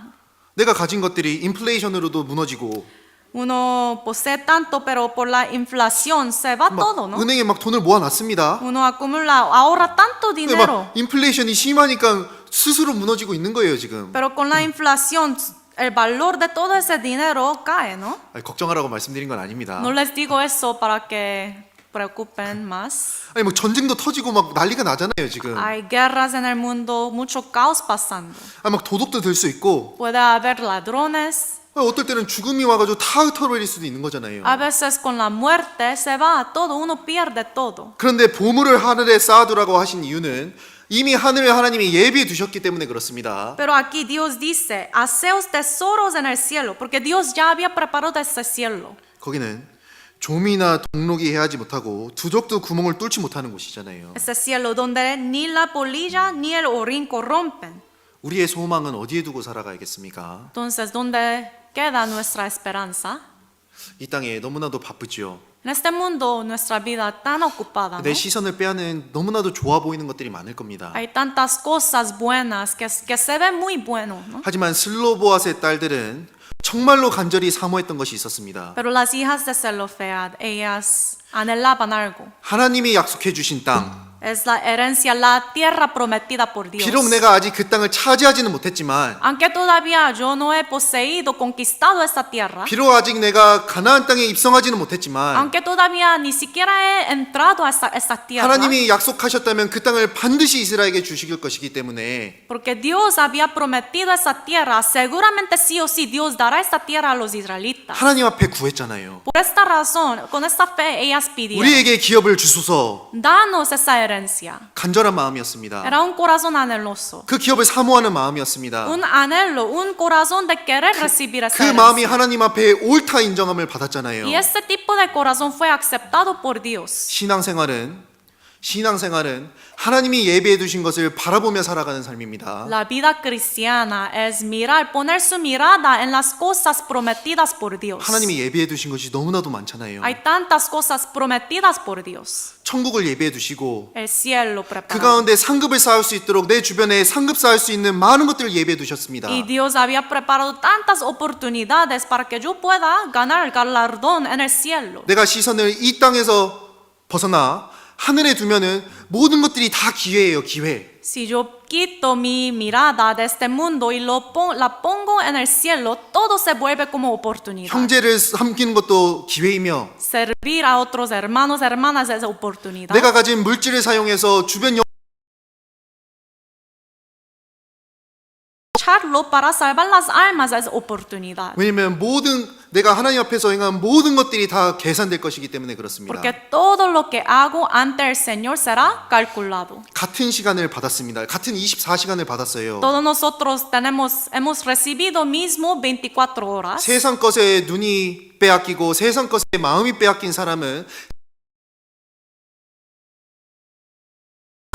내가 가진 것들이 인플레이션으로도 무너지고 Uno posee tanto, pero por la inflación se va todo, ¿no? 은행에 막 돈을 모아놨습니다. Uno acumula, ahorra tanto 근데 dinero, 막 인플레이션이 심하니까 스스로 무너지고 있는 거예요 지금. pero con la inflación el valor de todo ese dinero cae, ¿no? 아니, 걱정하라고 말씀드린 건 아닙니다. No les digo eso para que preocupen más. 아니 뭐 전쟁도 터지고 막 난리가 나잖아요 지금. Hay guerras en el mundo, mucho caos pasando. 아, 막 도둑도 들 수 있고 Puede haber ladrones. 어떨 때는 죽음이 와가지고 다 흩어버릴 수도 있는 거잖아요. A veces con la muerte se va todo, uno pierde todo. 그런데 보물을 하늘에 쌓아두라고 하신 이유는 이미 하늘을 하나님이 예비해 두셨기 때문에 그렇습니다. Pero aquí Dios dice, haceos tesoros en el cielo, porque Dios ya había preparado ese cielo. 거기는 좀이나 동록이 해하지 못하고 두적도 구멍을 뚫지 못하는 곳이잖아요. Ese cielo donde ni la polilla ni el orín corrompen. 우리의 소망은 어디에 두고 살아가야겠습니까? Entonces, ¿dónde queda nuestra esperanza? 이 땅에 너무나도 바쁘지요. En este mundo, nuestra vida tan ocupada, ¿no? 내 시선을 빼앗는 너무나도 좋아 보이는 것들이 많을 겁니다. Hay tantas cosas buenas que se ven muy buenos, ¿no? 하지만 슬로보아스의 딸들은 정말로 간절히 사모했던 것이 있었습니다. Pero las hijas de Zelofead, ellas anhelaban algo. 하나님이 약속해 주신 땅, Es la herencia, la tierra prometida por Dios. 비록 내가 아직 그 땅을 차지하지는 못했지만, Aunque todavía yo no he poseído, conquistado esta tierra, 비록 아직 내가 가나안 땅에 입성하지는 못했지만, aunque todavía ni siquiera he entrado a esta tierra, 하나님이 약속하셨다면 그 땅을 반드시 이스라엘에게 주실 것이기 때문에 porque Dios había prometido esa tierra, seguramente sí o sí Dios dará esta tierra a los israelitas. 하나님 앞에 구했잖아요. Por esta razón, con esta fe, ellas pidieron, 우리에게 기업을 주소서. danos esa herencia. 간절한 마음이었습니다. Era un corazón anheloso, 그 기업을 사모하는 마음이었습니다. un anhelo, un corazón de querer recibir 그 esa 마음이 herencia. 하나님 앞에 옳다 인정함을 받았잖아요. Y este tipo de corazón fue aceptado por Dios. 신앙생활은 하나님이 예비해 두신 것을 바라보며 살아가는 삶입니다. La vida cristiana es mirar, poner su mirada en las cosas prometidas por Dios. 하나님이 예비해 두신 것이 너무나도 많잖아요. Hay tantas cosas prometidas por Dios. 천국을 예비해 두시고 El cielo 그 preparado. 가운데 상급을 쌓을 수 있도록 내 주변에 상급 쌓을 수 있는 많은 것들을 예비해 두셨습니다. Y Dios había preparado tantas oportunidades para que yo pueda ganar galardón en el cielo. 내가 시선을 이 땅에서 벗어나 하늘에 두면은 모든 것들이 다 기회예요, 기회. Si yo quito mi mirada de este mundo y la pongo en el cielo, todo se vuelve como oportunidad. 형제를 섬기는 것도 기회이며 Servir a otros hermanos, hermanas es oportunidad. 내가 가진 물질을 사용해서 주변 Usarlo para salvar las almas es oportunidad. 왜냐면 내가 하나님 앞에서 행한 모든 것들이 다 계산될 것이기 때문에 그렇습니다. Porque todo lo que hago ante el Señor será calculado. 같은 시간을 받았습니다. 같은 24시간을 받았어요. Todos nosotros hemos recibido mismo 24 horas. 세상 것에 눈이 빼앗기고 세상 것에 마음이 빼앗긴 사람은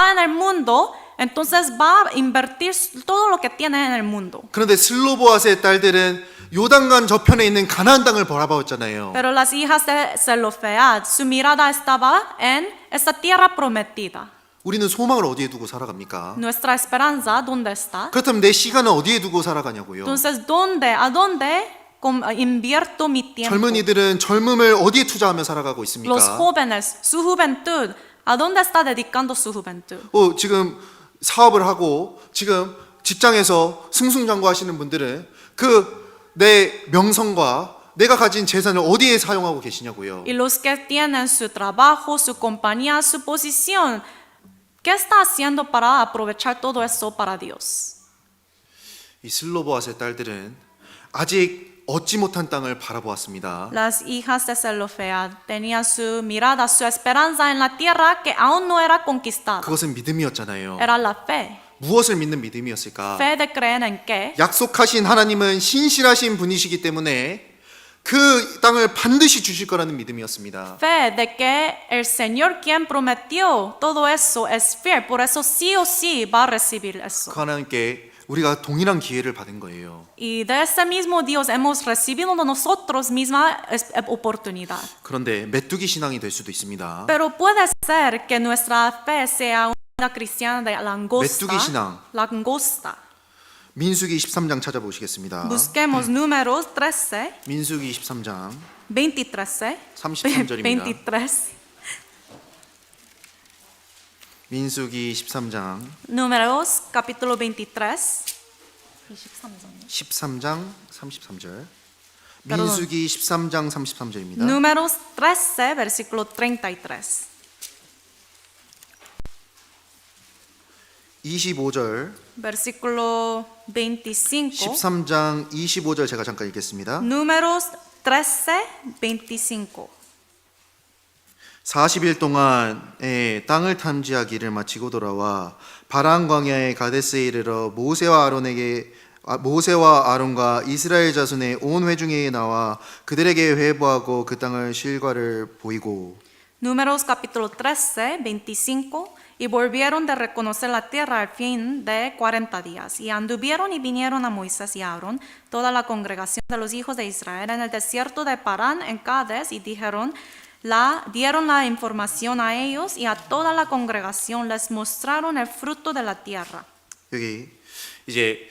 En el mundo, entonces va a invertir todo lo que tiene en el mundo. 그런데 슬로보아스의 딸들은 요단강 저편에 있는 가나안 땅을 바라봤잖아요. Pero las hijas de Zelofead, su mirada estaba en esta tierra prometida. 우리는 소망을 어디에 두고 살아갑니까? Nuestra esperanza, ¿dónde está? 그렇다면 내 시간은 어디에 두고 살아가냐고요. Entonces, a dónde invierto mi tiempo? 젊은이들은 젊음을 어디에 투자하며 살아가고 있습니까? Los jóvenes, su juventud, ¿a dónde está dedicando su juventud? 지금 사업을 하고 지금 직장에서 승승장구하시는 분들은 그 내 명성과 내가 가진 재산을 어디에 사용하고 계시냐고요. Y los que tienen su trabajo, su compañía, su posición, ¿qué está haciendo para aprovechar todo eso para Dios? 이 슬로보아스의 딸들은 아직 얻지 못한 땅을 바라보았습니다. Las hijas de Zelofead tenían su mirada, su esperanza en la tierra que aún no era conquistada. 그것은 믿음이었잖아요. Era la fe. 무엇을 믿는 믿음이었을까? Fe de creer en qué? 약속하신 하나님은 신실하신 분이시기 때문에 그 땅을 반드시 주실 거라는 믿음이었습니다. Fe de que el Señor quien prometió todo eso es fiel, por eso sí o sí va a recibir eso. 그 하나님께 우리가 동일한 기회를 받은 거예요. Y de ese mismo Dios hemos recibido nosotros misma oportunidad. 그런데 메뚜기 신앙이 될 수도 있습니다. Pero puede ser que nuestra fe sea una vida cristiana de 메뚜기 신앙. langosta. 민수기 23장 찾아보시겠습니다. Busquemos números 13, 민수기 23장 23, 33절입니다. 23. 민수기 13장 Números capítulo 23. 13장 33절. Perdón. 민수기 13장 33절입니다. Números 13, versículo 33. 25절, Versículo 25. 13장 25절 제가 잠깐 읽겠습니다. Números 13, 25. 40일 동안에 땅을 탐지하기를 마치고 돌아와 바란 광야의 가데스에 이르러 모세와 아론과 이스라엘 자손의 온 회중에 나와 그들에게 회보하고 그 땅을 실과를 보이고. Números capítulo 13, 25. Y volvieron de reconocer la tierra al fin de 40 días. Y anduvieron y vinieron a Moisés y a Aarón, toda la congregación de los hijos de Israel, en el desierto de Parán, en Cades, y dieron la información a ellos y a toda la congregación les mostraron el fruto de la tierra. 여기 이제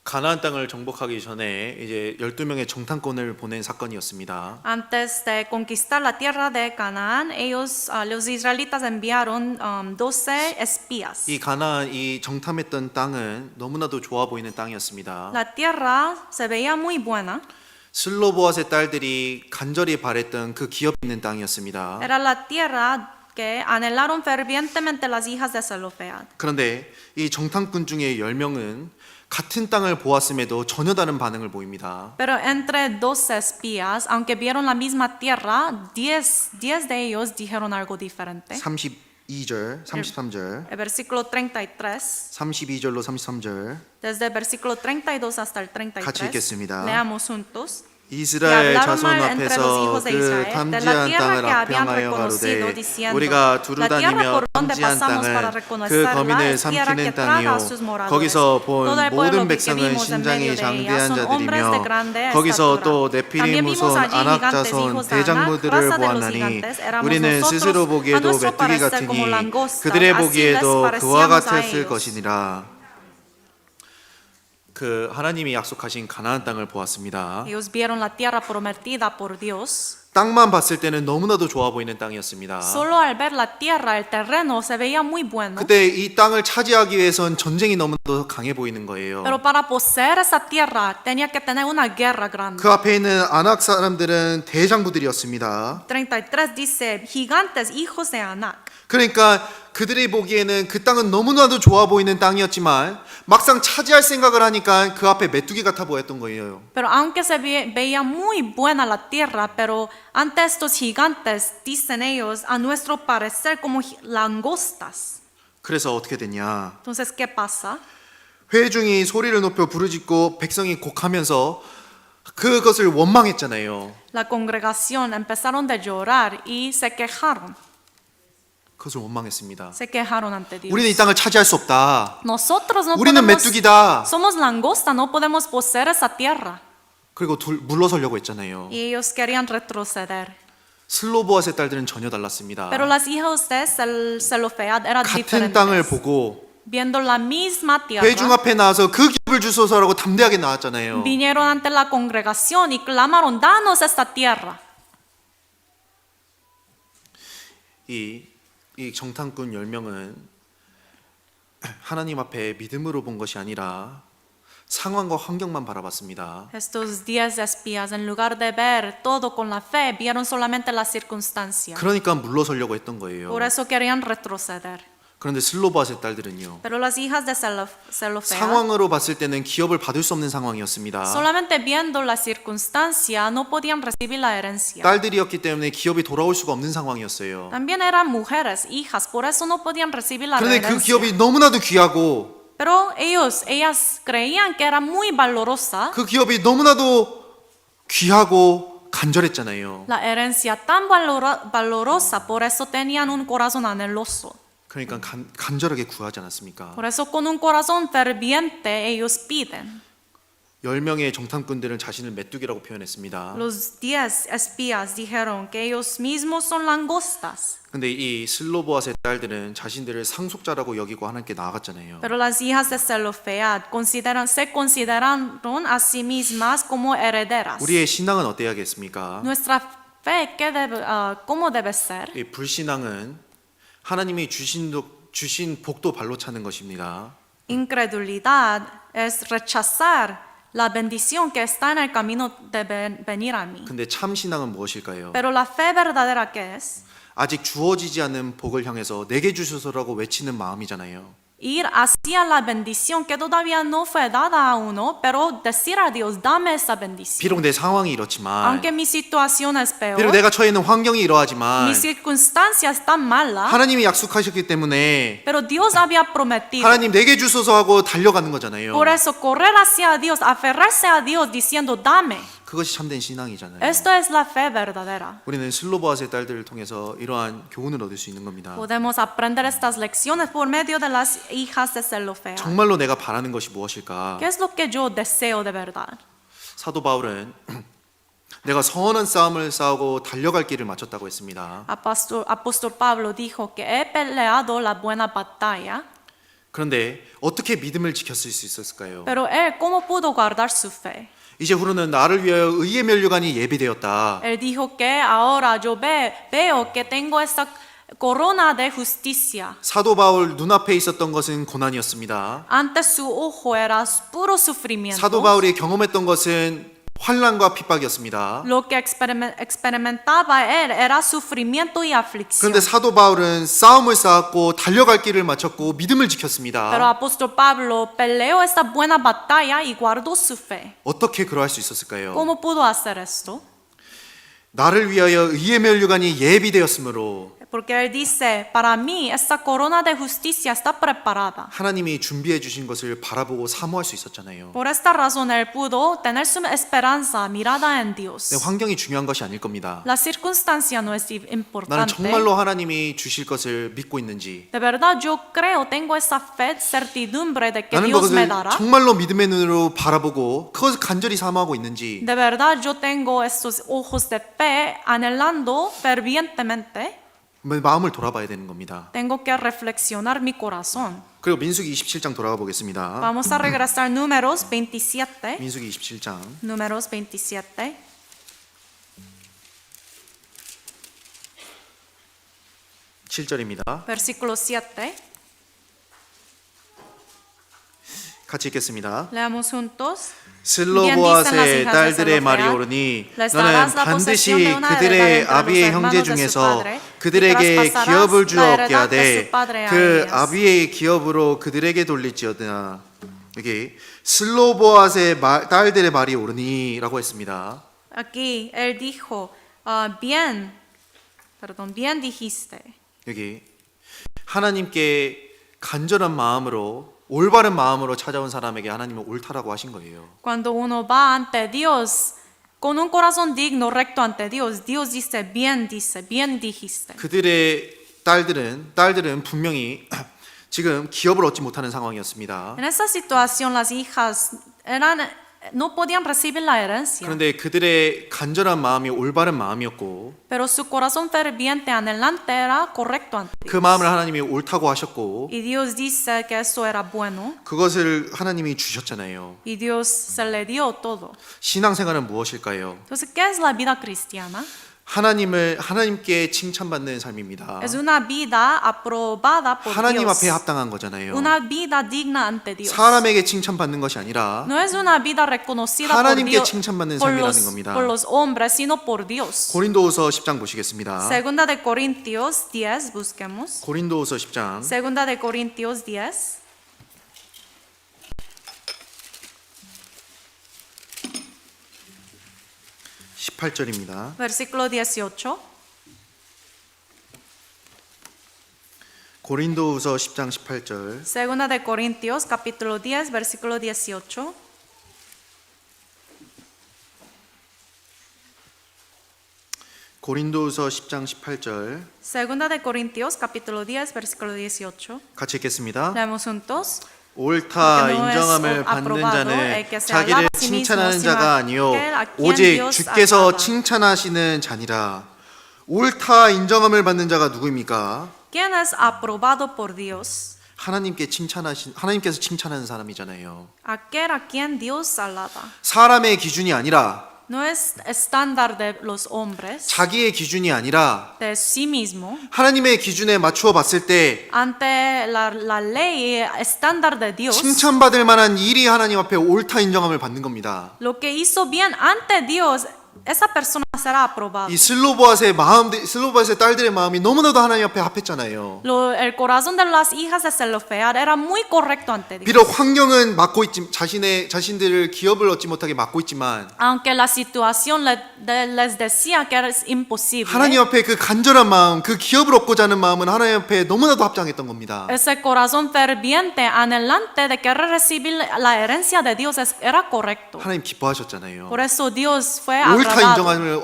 가나안 땅을 정복하기 전에 이제 12명의 정탐꾼을 보낸 사건이었습니다. Antes de conquistar la tierra de Canaán, los israelitas enviaron 12 espías. 이 가나안 이 정탐했던 땅은 너무나도 좋아 보이는 땅이었습니다. La tierra se veía muy buena. 슬로보아스의 딸들이 간절히 바랬던 그 기업이 있는 땅이었습니다. Era la tierra que anhelaron fervientemente las hijas de Zelofead. 그런데 이 정탐꾼 중에 10명은 같은 땅을 보았음에도 전혀 다른 반응을 보입니다. Pero entre 12 espías, aunque vieron la misma tierra, 10 de ellos dijeron algo diferente. 32절, 33절, El versículo 33, 32절로 33절 desde el versículo 32 hasta el 같이 33, 읽겠습니다. leamos juntos. 이스라엘 hablaron 자손 mal entre los 앞에서 hijos de 그 Israel, de la 탐지한 tierra 땅을 que habían 악평하여 reconocido, 가로되 diciendo, 우리가 두루 la tierra 다니며 por donde 탐지한 pasamos para 땅은 그 reconocerla 거민을 es tierra que 삼키는 traga 땅이요 a sus moradores. 거기서 본 Todo el pueblo 모든 que 백성은 vimos en medio 신장이 de ella 장대한 son hombres de 자들이며 grande 거기서 estatura. 또 También 네피림 vimos 후손 allí 아낙 gigantes, 자손 hijos de Anak, 대장부들을 raza de los 보았나니 gigantes. Éramos 우리는 nosotros, 스스로 a 보기에도 nuestro 메뚜기 parecer como 같으니 langostas, 그들의 así les 보기에도 그와 parecíamos a 같았을 ellos. 것이니라. 그 하나님이 약속하신 가나안 땅을 보았습니다. Ellos vieron la tierra prometida por Dios. 땅만 봤을 때는 너무나도 좋아 보이는 땅이었습니다. Solo al ver la tierra, el terreno se veía muy bueno. 그때 이 땅을 차지하기 위해선 전쟁이 너무나도 강해 보이는 거예요. Pero para poseer esa tierra tenía que tener una guerra grande. 그 앞에 있는 아낙 사람들은 대장부들이었습니다. 33 dice, gigantes, hijos de Anak. 그러니까 그들이 보기에는 그 땅은 너무나도 좋아 보이는 땅이었지만 막상 차지할 생각을 하니까 그 앞에 메뚜기 같아 보였던 거예요. Pero aunque se veía muy buena la tierra, pero ante estos gigantes, dicen ellos, a nuestro parecer como langostas. 그래서 어떻게 됐냐? Entonces, ¿qué pasa? 회중이 소리를 높여 부르짖고 백성이 곡하면서 그것을 원망했잖아요. La congregación empezaron a llorar y se quejaron. 그것을 원망했습니다. Se quejaron ante Dios. 우리는 이 땅을 차지할 수 없다. Nosotros no 우리는 podemos, 메뚜기다. somos langosta, no podemos poseer esa tierra. 그리고 물러서려고 했잖아요. Y ellos querían retroceder. 슬로보아스의 딸들은 전혀 달랐습니다. Pero las hijas de Zelofead eran 같은 땅을 diferentes. 보고 Viendo la misma tierra, 회중 앞에 나와서 그 기업을 주소서라고 담대하게 나왔잖아요. vinieron ante la congregación y clamaron, danos esta tierra. 이 정탐꾼 10명은 하나님 앞에 믿음으로 본 것이 아니라 상황과 환경만 바라봤습니다. Estos 10 espías, en lugar de ver todo con la fe, vieron solamente las circunstancias. 그러니까 물러서려고 했던 거예요. Por eso querían retroceder. 그런데 슬로바스의 딸들은요. Pero las hijas de Zelofead, 상황으로 봤을 때는 기업을 받을 수 없는 상황이었습니다. solamente viendo la circunstancia, no podían recibir la herencia. 딸들이었기 때문에 기업이 돌아올 수가 없는 상황이었어요. También eran mujeres, hijas, por eso no podían recibir la 그런데 그 herencia. 기업이 너무나도 귀하고 Pero ellas creían que era muy valorosa. 그 기업이 너무나도 귀하고 간절했잖아요. La herencia tan valorosa, por eso tenían un corazón anheloso. 그러니까 간절하게 구하지 않았습니까? Por eso con un corazón ferviente ellos piden. 10명의 정탐꾼들은 자신을 메뚜기라고 표현했습니다. Los 10 espías dijeron que ellos mismos son langostas. 근데 이 슬로보아스의 딸들은 자신들을 상속자라고 여기고 하나님께 나아갔잖아요. Pero las hijas de Zelofead se consideraron a sí mismas como herederas. 우리의 신앙은 어때야겠습니까? Nuestra fe, ¿cómo debe ser? 이 불신앙은 하나님이 주신 복도 발로 차는 것입니다. Incredulidad es rechazar la bendición que está en el camino de venir a mí. 근데 참 신앙은 무엇일까요? Pero la fe verdadera, ¿qué es? 아직 주어지지 않은 복을 향해서 내게 주소서라고 외치는 마음이잖아요. Ir hacia la bendición que todavía no fue dada a uno, pero decir a Dios, dame esa bendición. 비록 내 상황이 이렇지만, Aunque mi situación es 비록 peor, 내가 처해 있는 환경이 이러하지만 mi circunstancia es tan mala, 하나님이 약속하셨기 때문에 pero Dios había prometido. 하나님 내게 주소서 하고 달려가는 거잖아요. Por eso correr hacia Dios, aferrarse a Dios diciendo, dame. 그것이 참된 신앙이잖아요. Esto es la fe verdadera. 우리는 슬로보아스의 딸들을 통해서 이러한 교훈을 얻을 수 있는 겁니다. Podemos aprender estas lecciones por medio de las hijas de Zelofead. 정말로 내가 바라는 것이 무엇일까? ¿Qué es lo que yo deseo de verdad? 사도 바울은 내가 선한 싸움을 싸우고 달려갈 길을 마쳤다고 했습니다. Apóstol Pablo dijo que he peleado la buena batalla. 그런데 어떻게 믿음을 지켰을 수 있었을까요? Pero él, ¿cómo pudo guardar su fe? 이제 후로는 나를 위하여 의의 면류관이 예비되었다. Él dijo que ahora yo veo que tengo esta corona de justicia. 사도 바울 눈앞에 있었던 것은 고난이었습니다. Antes su ojo era puro sufrimiento. 사도 바울이 경험했던 것은 환난과 핍박이었습니다. Lo que experimentaba él era sufrimiento y aflicción. 그런데 사도 바울은 싸움을 쌓았고 달려갈 길을 마쳤고 믿음을 Pero 지켰습니다. apóstol Pablo peleó esta buena batalla y guardó su fe. 어떻게 그러할 수 있었을까요? ¿Cómo pudo hacer esto? 나를 위하여 의의 면류관이 예비되었으므로 Porque él dice, para mí esta corona de justicia está preparada. 하나님이 준비해 주신 것을 바라보고 사모할 수 있었잖아요. Por esta razón él pudo tener su esperanza mirada en Dios. 근데 환경이 중요한 것이 아닐 겁니다. La circunstancia no es 나는 importante. 정말로 하나님이 주실 것을 믿고 있는지, De verdad yo creo, tengo esa fe, certidumbre de que 나는 Dios me 그것을 dará. 정말로 믿음의 눈으로 바라보고 그것을 간절히 사모하고 있는지, De verdad yo tengo estos ojos de fe anhelando fervientemente. 마음을 돌아봐야 되는 겁니다. Tengo que reflexionar mi corazón. 그리고 민수기 27장 돌아가 보겠습니다. Vamos a regresar Números 27. 민수기 27장 Números 27. 7절입니다. Versículo 7. 같이 읽겠습니다. Leamos juntos. 슬로보아스의 딸들의 말이 오르니 너는 반드시 그들의 아비의 형제 중에서 그들에게 기업을 주었게 하되 그 아비의 기업으로 그들에게 돌릴지어다. 여기 슬로보아스의 딸들의 말이 오르니라고 했습니다. Aquí él dijo, bien dijiste. 여기 하나님께 간절한 마음으로 올바른 마음으로 찾아온 사람에게 하나님은 옳다라고 하신 거예요. Cuando uno va ante Dios con un corazón digno, recto ante Dios, Dios dice, bien dijiste. 그들의 딸들은 분명히 지금 기업을 얻지 못하는 상황이었습니다. En esa situación las hijas no podían recibir la herencia, 그런데 그들의 간절한 마음이 올바른 마음이었고 pero su corazón ferviente anhelante era correcto ante 그 Dios. 마음을 하나님이 옳다고 하셨고 Y Dios dice que eso era bueno, 그것을 하나님이 주셨잖아요. y Dios se le dio todo. 신앙생활은 무엇일까요? Entonces, ¿qué es la vida cristiana? 하나님께 칭찬받는 삶입니다. Es una vida aprobada por 하나님 Dios. 앞에 합당한 거잖아요. Una vida digna ante Dios. 사람에게 칭찬받는 것이 아니라 No es una vida reconocida por 하나님께 Dios, 칭찬받는 por 삶이라는 겁니다. los hombres, sino por Dios. 고린도후서 10장 보시겠습니다. Segunda de Corintios 10, busquemos. 고린도후서 10장 Segunda de Corintios 10. (18절입니다) Versículo 18. 고린도후서 10장 18절 Segunda de Corintios, capítulo 10, versículo 18. 고린도후서 10장 18절 Segunda de Corintios, capítulo 10, versículo 18. 같이 읽겠습니다. Leemos juntos. 옳다 Porque no es 인정함을 받는 aprobado 자는 el que se 자기를 alaba a sí mismo, 칭찬하는 sino 자가 아니요 aquel a quien 오직 Dios 주께서 alaba. 칭찬하시는 자니라. 옳다 인정함을 받는 자가 누구입니까? ¿Quién es aprobado por Dios? 하나님께서 칭찬하는 사람이잖아요. Aquel a quien Dios alaba. 사람의 기준이 아니라 No es estándar de los hombres, 자기의 기준이 아니라 de sí mismo. 하나님의 기준에 맞추어 봤을 때 Ante la ley estándar de Dios, 칭찬받을 만한 일이 하나님 앞에 옳다 인정함을 받는 겁니다. lo que hizo bien ante Dios, esa persona será aprobada. 이 슬로보아스의 딸들의 마음이 너무나도 하나님 앞에 합했잖아요. El corazón de las hijas de Zelofead era muy correcto ante Dios. 비록 환경은 막고 있지 자신들을 기업을 얻지 못하게 막고 있지만 Aunque la situación les decía que era imposible, 하나님 앞에 그 간절한 마음, 그 기업을 얻고자 하는 마음은 하나님 앞에 너무나도 합당했던 겁니다. ese corazón ferviente, anhelante de querer recibir la herencia de Dios era correcto. 하나님 기뻐하셨잖아요. Por eso Dios fue 옳다 aprobado. 인정함을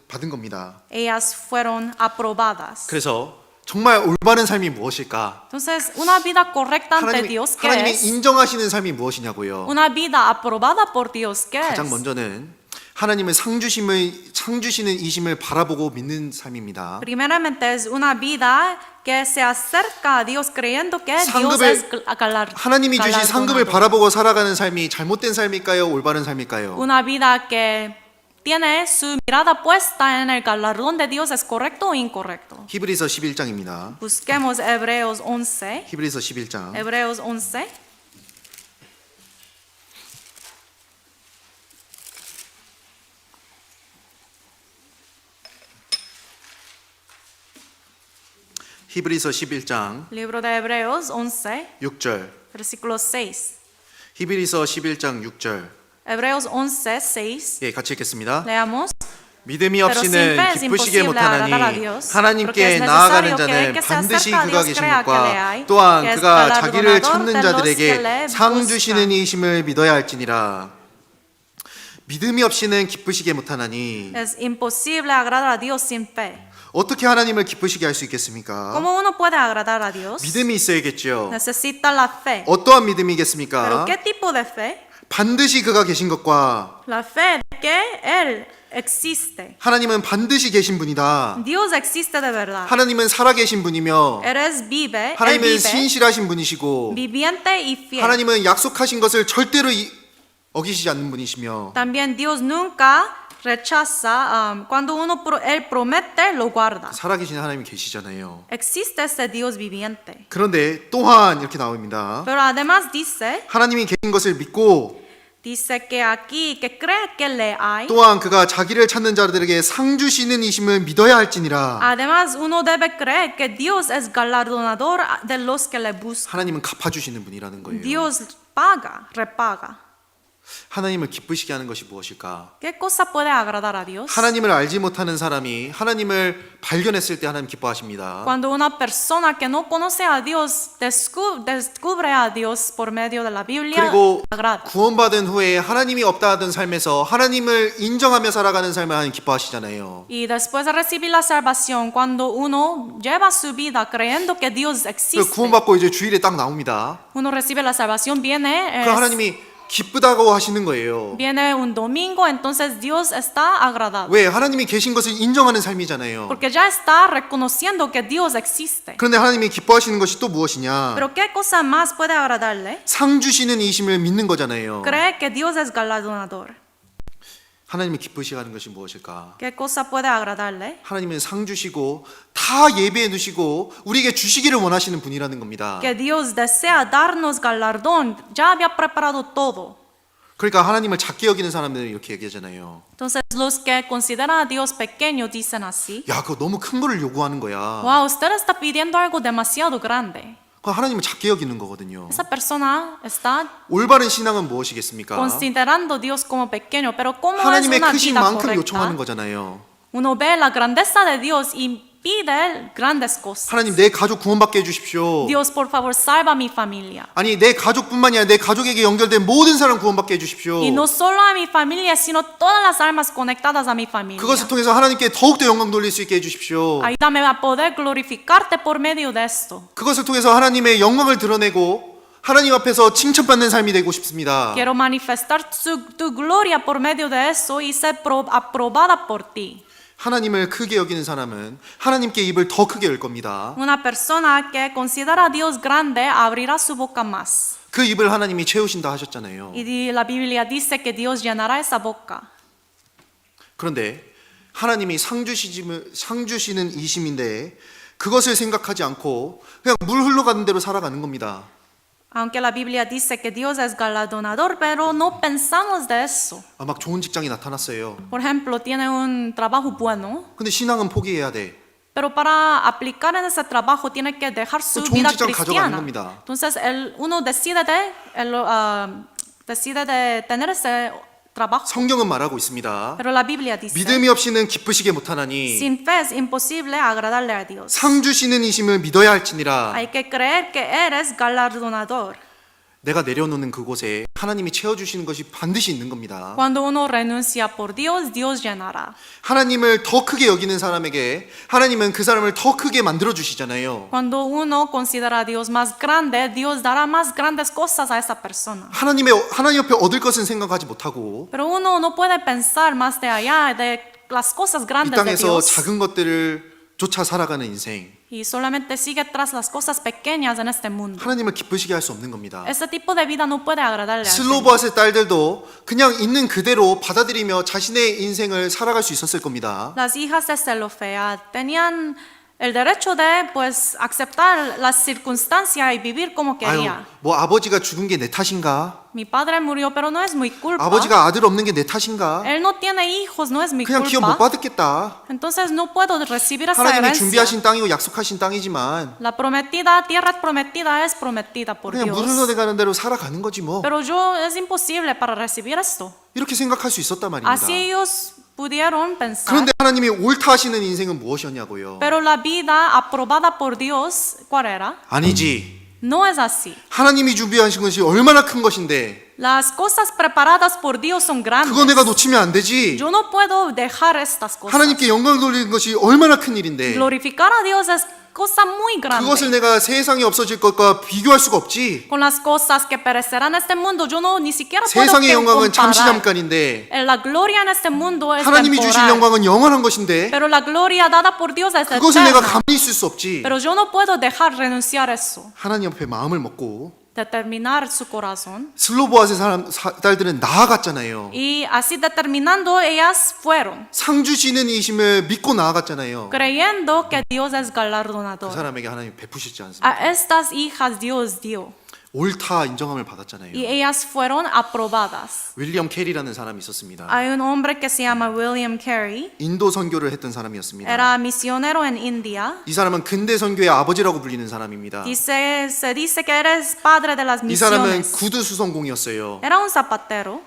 받은 겁니다. Ellas fueron aprobadas. 그래서 정말 올바른 삶이 무엇일까? Entonces, una vida correcta ante Dios, ¿qué 하나님이 es? 인정하시는 삶이 무엇이냐고요? Una vida aprobada por Dios, ¿qué 가장 es? 먼저는 하나님의 상 주시는 이심을 바라보고 믿는 삶입니다. Primeramente es una vida que se acerca a Dios creyendo que Dios 상급을 es 하나님이 주신 상급을 galardonador. 바라보고 살아가는 삶이 잘못된 삶일까요? 올바른 삶일까요? Una vida que tiene su mirada puesta en el galardón de Dios es correcto o incorrecto. 히브리서 11장입니다. Busquemos Hebreos 11. 히브리서 11장. Hebreos 11. 히브리서 11장 Libro de Hebreos 11, 6절. versículo 6. 히브리서 11장 6절. Hebreos 11, 6. 예, 같이 읽겠습니다. Leamos. 믿음이 Pero sin 없이는 fe es 기쁘시게 imposible agradar a 못하나니 Dios, porque es 하나님께 necesario 나아가는 que el 자는 que se 반드시 acerca a 그가 Dios 계신 crea que le 것과 hay, 또한 que es 그가 자기를 galardonador 찾는 de los que 자들에게 le 상 buscan. 주시는 이심을 믿어야 할지니라. 믿음이 없이는 기쁘시게 못하나니 Es imposible agradar a Dios sin fe. 어떻게 하나님을 기쁘시게 할 수 있겠습니까? ¿Cómo uno puede agradar a Dios? 믿음이 있어야겠죠. Necesita la fe. 어떠한 ¿Pero 믿음이겠습니까? qué tipo de fe? 반드시 그가 계신 것과 La fe de que Él existe. 하나님은 반드시 계신 분이다. Dios existe de verdad. 하나님은 살아계신 분이며 Eres vive, Él 하나님은 vive, 신실하신 분이시고 viviente y fiel. 하나님은 약속하신 것을 절대로 어기시지 않는 분이시며 También Dios nunca rechaza cuando Él promete, lo guarda. 살아계신 하나님이 계시잖아요. Existe este Dios viviente. 그런데 또한 이렇게 나옵니다. Pero además dice 하나님이 계신 것을 믿고 que aquí, que cree que le hay. 또한 그가 자기를 찾는 자들에게 상 주시는 이심을 믿어야 할지니라. Además, uno debe creer que Dios es galardonador de los que le buscan. 하나님은 갚아주시는 분이라는 거예요. Dios paga, repaga. 하나님을 기쁘시게 하는 것이 무엇일까? ¿Qué cosa puede agradar a Dios? 하나님을 알지 못하는 사람이 하나님을 발견했을 때 하나님 기뻐하십니다. Cuando una persona que no conoce a Dios descubre a Dios por medio de la Biblia, 그리고 agrada. 구원받은 후에 하나님이 없다 하던 삶에서 하나님을 인정하며 살아가는 삶을 하나님 기뻐하시잖아요. Y después de recibir la salvación, cuando uno lleva su vida creyendo que Dios 그 existe, 구원받고 이제 주일에 딱 나옵니다. uno recibe la salvación, 그 하나님이 기쁘다고 하시는 거예요. viene un domingo, entonces Dios está agradado. 왜? 하나님이 계신 것을 인정하는 삶이잖아요. Porque ya está reconociendo que Dios existe. 그런데 하나님이 기뻐하시는 것이 또 무엇이냐? Pero ¿qué cosa más puede agradarle? 상 주시는 이심을 믿는 거잖아요. Cree que Dios es galardonador. 하나님이 기쁘시게 하는 것이 무엇일까? ¿Qué cosa puede agradarle? 하나님은 상 주시고 다 예배해 두시고 우리에게 주시기를 원하시는 분이라는 겁니다. Que Dios desea darnos galardón. Ya había preparado todo. 그러니까 하나님을 작게 여기는 사람들은 이렇게 얘기하잖아요. Entonces los que consideran a Dios pequeño dicen así. 야, 그거 너무 큰 거를 요구하는 거야. Wow, usted está pidiendo algo demasiado grande. 그거 하나님을 작게 여기는 거거든요. Esa persona está 올바른 신앙은 무엇이겠습니까? considerando Dios como pequeño. Pero ¿cómo es 하나님의 una 크신 vida 만큼 요청하는 correcta? 거잖아요. Uno ve la grandeza de Dios y pide grandes cosas. 하나님 내 가족 구원받게 해주십시오. Dios, por favor, salva a mi familia. 아니 내 가족뿐만이 아니라 내 가족에게 연결된 모든 사람 구원받게 해주십시오. Y no solo a mi familia, sino todas las almas conectadas a mi familia. 그것을 통해서 하나님께 더욱더 영광 돌릴 수 있게 해주십시오. Ayúdame a poder glorificarte por medio de esto. 그것을 통해서 하나님의 영광을 드러내고 하나님 앞에서 칭찬받는 삶이 되고 싶습니다. Quiero manifestar tu gloria por medio de eso y ser aprobada por ti. 하나님을 크게 여기는 사람은 하나님께 입을 더 크게 열 겁니다. Una persona que considera a Dios grande abrirá su boca más. 그 입을 하나님이 채우신다 하셨잖아요. Y la Biblia dice que Dios llenará esa boca. 그런데 하나님이 상 주시는 이심인데 그것을 생각하지 않고 그냥 물 흘러가는 대로 살아가는 겁니다. Aunque la Biblia dice que Dios es galardonador, pero no pensamos de eso. 막 좋은 직장이 나타났어요. Por ejemplo, tiene un trabajo bueno, 근데 신앙은 포기해야 돼. pero para aplicar en ese trabajo tiene que dejar su 좋은 vida 직장 가져가는 cristiana. 겁니다. Entonces, uno decide de tener ese trabajo. 성경은 말하고 있습니다. Pero la Biblia dice, 믿음이 없이는 기쁘시게 못하나니 sin fe es imposible agradarle a Dios. 상 주시는 이심을 믿어야 할지니라. Hay que creer que eres galardonador. 내가 내려놓는 그곳에 하나님이 채워주시는 것이 반드시 있는 겁니다. Cuando uno renuncia por Dios, Dios llenará. 하나님을 더 크게 여기는 사람에게 하나님은 그 사람을 더 크게 만들어 주시잖아요. Cuando uno considera a Dios más grande, Dios dará más grandes cosas a esa persona. 하나님 옆에 얻을 것은 생각하지 못하고 Pero uno no puede pensar más de allá de las cosas 이 grandes de 땅에서 Dios 작은 것들을 쫓아 살아가는 인생. y solamente sigue tras las cosas pequeñas en este mundo. 하나님을 기쁘시게 할 수 없는 겁니다. Ese tipo de vida no puede agradarle al Señor. 슬로보아스의 딸들도 그냥 있는 그대로 받아들이며 자신의 인생을 살아갈 수 있었을 겁니다. Las hijas de Zelofead tenían el derecho de pues aceptar las circunstancias y vivir como 아유, quería. 뭐 아버지가 죽은 게 내 탓인가? Mi padre murió, pero no es mi culpa. 아버지가 아들 없는 게 내 탓인가? Él no tiene hijos, no es mi 그냥 기업 못 culpa. 받겠다. Entonces no puedo recibir esa 하나님이 herencia. 준비하신 땅이고 약속하신 땅이지만 La prometida, tierra prometida es prometida por 그냥 Dios. 물을 넣어가는 대로 살아가는 거지 뭐. Pero yo es imposible para recibir esto. 이렇게 생각할 수 있었단 말입니다. Así ellos pudieron pensar. 그런데 하나님이 옳다 하시는 인생은 무엇이었냐고요? Pero la vida aprobada por Dios, ¿cuál era? 아니지. No es así. 하나님이 준비하신 것이 얼마나 큰 것인데 Las cosas preparadas por Dios son grandes. 그거 내가 놓치면 안 되지. Yo no puedo dejar estas cosas. 하나님께 영광을 돌리는 것이 얼마나 큰 일인데 Glorificar a Dios es cosa muy grande. 그것을 내가 세상에 없어질 것과 비교할 수가 없지. Con las cosas que perecerán en este mundo, yo no ni siquiera puedo 세상의 영광은 잠시 comparar. 잠깐인데 La gloria en este mundo es 하나님이 주신 temporal. 영광은 영원한 것인데 Pero la gloria dada por Dios es 그것을 내가 eterna. 가만히 있을 수 없지. Pero yo no puedo dejar renunciar a eso. 하나님 앞에 마음을 먹고 Determinar su corazón. 슬로보아스의 딸들은 나아갔잖아요. Y así determinando, ellas fueron, 상 주시는 이심을 믿고 나아갔잖아요. creyendo que Dios es 그 galardonador. 사람에게 하나님 베푸시지 않습니까? A estas hijas Dios dio. 옳다 인정함을 받았잖아요. Y ellas fueron aprobadas. 윌리엄 캐리라는 사람이 있었습니다. Hay un hombre que se llama William Carey. 인도 선교를 했던 사람이었습니다. Era misionero en India. 이 사람은 근대 선교의 아버지라고 불리는 사람입니다. Se dice que eres padre de las 이 사람은 misiones. 구두 수송공이었어요. Era un zapatero.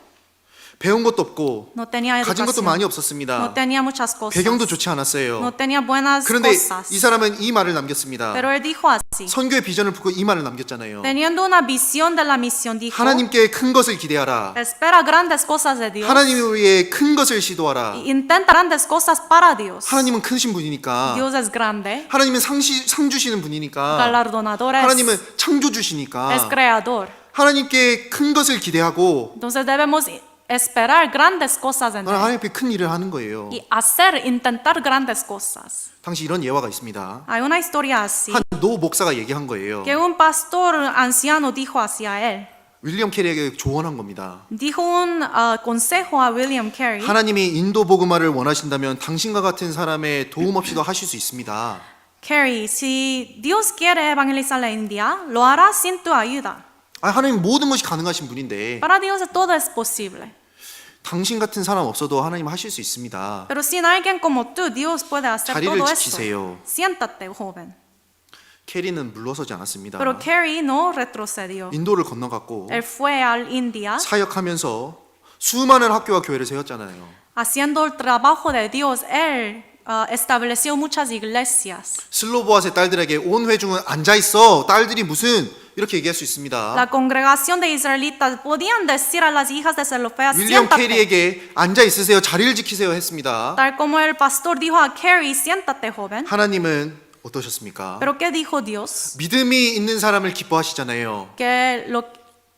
배운 것도 없고 No tenía 가진 것도 educación. 많이 No 없었습니다. tenía muchas cosas. 배경도 좋지 않았어요. No tenía buenas 그런데 cosas. 이 사람은 이 말을 남겼습니다. Pero él dijo así. 선교의 비전을 품고 이 말을 남겼잖아요. Teniendo una visión de la misión, dijo, 하나님께 큰 것을 기대하라. espera grandes cosas de Dios. 하나님을 위해 큰 것을 시도하라. Intenta grandes cosas para Dios. 하나님은 크신 분이니까. Dios es grande. 하나님은 상 주시는 분이니까. Galardonador es, 하나님은 es 창조주시니까. creador. 하나님께 큰 것을 기대하고 Entonces debemos esperar grandes cosas en 나는 él. 하나님 앞에 큰 일을 하는 거예요. Y hacer, intentar grandes cosas. 당시 이런 예화가 있습니다. Hay una historia así. 한 노 목사가 얘기한 거예요. Que un pastor anciano dijo hacia él. 윌리엄 캐리에게 조언한 겁니다. Dijo un consejo a William Carey. 하나님이 인도 복음화를 원하신다면 당신과 같은 사람의 도움 없이도 하실 수 있습니다. Carey, si Dios quiere evangelizar la India, lo hará sin tu ayuda. 하나님 모든 것이 가능하신 분인데 Para Dios todo es posible. 당신 같은 사람 없어도 하나님 하실 수 있습니다. Pero sin alguien como tú, Dios puede hacer 자리를 todo 지키세요. esto. Siéntate, joven. 캐리는 물러서지 않았습니다. Pero Carey no retrocedió. 인도를 건너갔고 Él fue al India 사역하면서 수많은 학교와 교회를 세웠잖아요. haciendo el trabajo de Dios. Él estableció muchas iglesias. 슬로보아스의 딸들에게 온 회중은 앉아 있어. 딸들이 무슨 이렇게 얘기할 수 있습니다. La congregación de israelitas podían decir a las hijas de Zelofead, 윌리엄 siéntate. 캐리에게 앉아 있으세요. 자리를 지키세요 했습니다. Tal como el pastor dijo a Carey, siéntate, joven. 하나님은 어떠셨습니까? Pero ¿qué dijo Dios? 믿음이 있는 사람을 기뻐하시잖아요. Que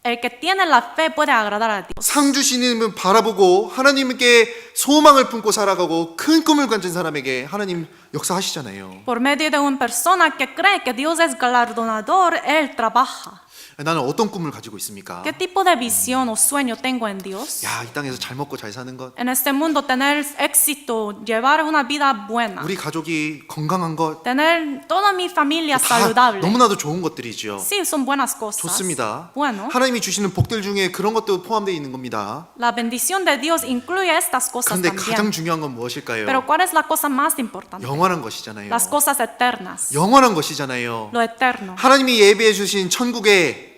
el que tiene la fe puede agradar a Dios. 상 주시는 분 바라보고 하나님께 소망을 품고 살아가고 큰 꿈을 가진 사람에게 하나님 역사하시잖아요. Por medio de una persona que cree que Dios es galardonador, Él trabaja. 나는 어떤 꿈을 가지고 있습니까? ¿Qué tipo de visión o sueño tengo en Dios? 야, 이 땅에서 잘 먹고 잘 사는 것, En este mundo tener éxito, llevar una vida buena, 우리 가족이 건강한 것, tener toda mi familia 다 saludable. 너무나도 좋은 것들이죠. Sí, son buenas cosas. 좋습니다. Bueno, 하나님이 주시는 복들 중에 그런 것도 포함되어 있는 겁니다. la bendición de Dios incluye estas cosas 그런데 가장 también. 중요한 건 무엇일까요? Pero ¿cuál es la cosa más importante? 영원한 것이잖아요. Las cosas eternas, 영원한 것이잖아요. lo eterno. 하나님이 예비해 주신 천국에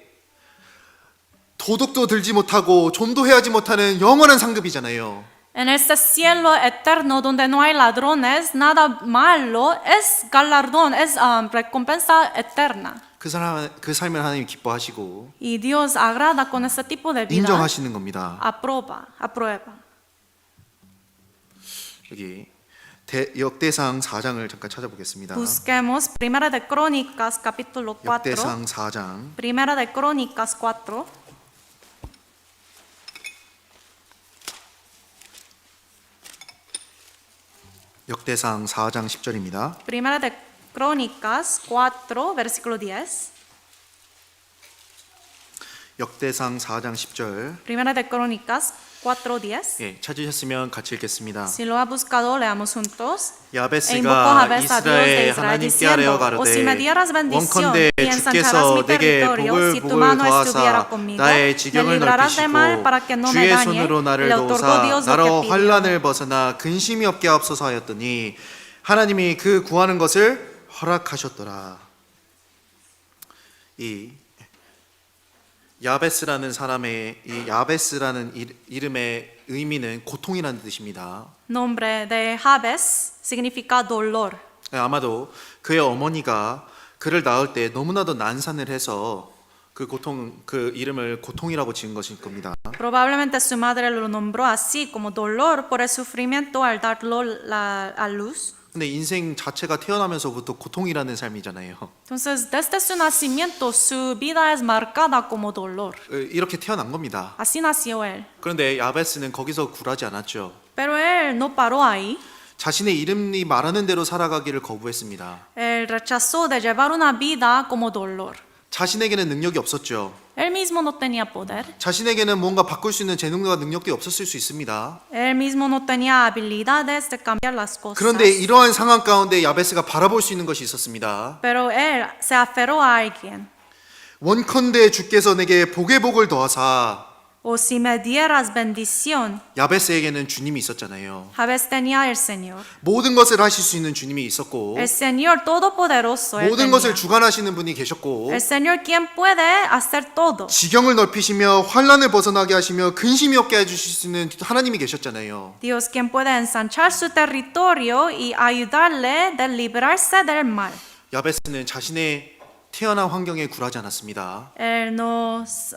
도덕도 들지 못하고 좀도 해하지 못하는 영원한 상급이잖아요. En este cielo eterno donde no hay ladrones, nada malo, es galardón, es recompensa eterna. 그 삶을 하나님 기뻐하시고 Y Dios agrada con este tipo de vida. 인정하시는 겁니다. Aprueba. 여기 역대상 4장을 잠깐 찾아보겠습니다. Busquemos Primera de Crónicas, capítulo 4. 역대상 4장 Primera de Crónicas 4. 역대상 4장 10절입니다. Primera de Crónicas 4, versículo 10. 역대상 4장 10절. Primera de Crónicas 4:10. 예, 찾으셨으면 같이 읽겠습니다. Si lo ha buscado, leamos juntos. E invocó 야베스가 Jabez a Dios de 이스라엘 Israel 하나님께 하려 diciendo, O si me 가로되 dieras bendición 원컨대 y ensancharás 주께서 mi 내게 territorio, 복을 si tu 복을 mano estuviera 더하사 conmigo, 나의 me 지경을 librarás de mal 넓히시고 para que no me 주의 dañe. 손으로 Y 나를 le otorgó 도우사 Dios lo 나로 que pidió. 환난을 벗어나 근심이 없게 하옵소서 하였더니 하나님이 그 구하는 것을 허락하셨더라. 이 야베스라는 사람의 이 야베스라는 이름의 의미는 고통이라는 뜻입니다. Nombre de Jabez significa dolor. 아마도 그의 어머니가 그를 낳을 때 너무나도 난산을 해서 그 이름을 고통이라고 지은 것일 겁니다. Probablemente su madre lo nombró así como dolor por el sufrimiento al darlo a luz. 근데 인생 자체가 태어나면서부터 고통이라는 삶이잖아요. Entonces, desde su nacimiento, su vida es marcada como dolor. 이렇게 태어난 겁니다. Así nació él. 그런데 야베스는 거기서 굴하지 않았죠. Pero él no paró ahí. 자신의 이름이 말하는 대로 살아가기를 거부했습니다. Él rechazó de llevar una vida como dolor. 자신에게는 능력이 없었죠. Él mismo no tenía poder. 자신에게는 뭔가 바꿀 수 있는 재능과 능력이 없었을 수 있습니다. Él mismo no tenía habilidades de cambiar las cosas. 그런데 이러한 상황 가운데 야베스가 바라볼 수 있는 것이 있었습니다. Pero él se aferró a alguien. 원컨대 주께서 내게 복의 복을 더하사. O si me dieras bendición. 야베스에게는 주님이 있었잖아요. Jabez tenía el Señor. 모든 것을 하실 수 있는 주님이 있었고 El Señor todopoderoso. él 모든 tenía. 것을 주관하시는 분이 계셨고 El Señor quien puede hacer todo. 지경을 넓히시며 환난을 벗어나게 하시며 근심이 없게 해주실 수 있는 하나님이 계셨잖아요. Dios quien puede ensanchar su territorio y ayudarle de librarse del mal. 야베스는 자신의 태어난 환경에 굴하지 않았습니다. Él nos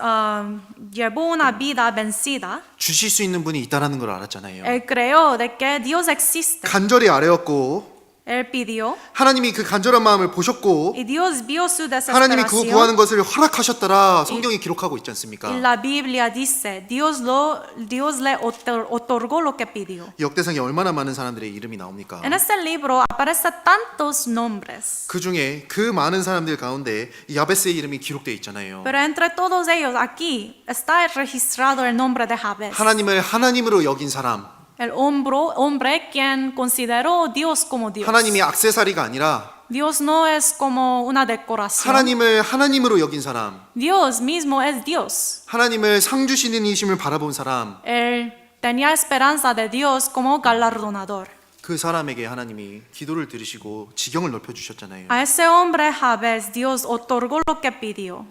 llevó una vida vencida. 주실 수 있는 분이 있다라는 걸 알았잖아요. Él creyó de que Dios existe. 간절히 아뢰었고 Él pidió 하나님이 그 간절한 마음을 보셨고 y Dios vio su 하나님이 그거 desesperación. 구하는 것을 허락하셨더라 성경이 기록하고 있지 않습니까? Y la Biblia dice, Dios le otorgó lo que pidió. 역대상에 얼마나 많은 사람들의 이름이 나옵니까? En este libro aparecen tantos nombres, 그 중에 그 많은 사람들 가운데 이 야베스의 이름이 기록되어 있잖아요. pero entre todos ellos aquí está registrado el nombre de Jabez. 하나님을 하나님으로 여긴 사람, El hombre quien consideró Dios como Dios. 하나님이 액세서리가 아니라 Dios no es como una decoración. 하나님을 하나님으로 여긴 사람, Dios mismo es Dios. 하나님을 상 주시는 이심을 바라본 사람, Él tenía esperanza de Dios como galardonador. 그 사람에게 하나님이 기도를 들으시고 지경을 넓혀 주셨잖아요. A ese hombre Jabez Dios otorgó lo que pidió.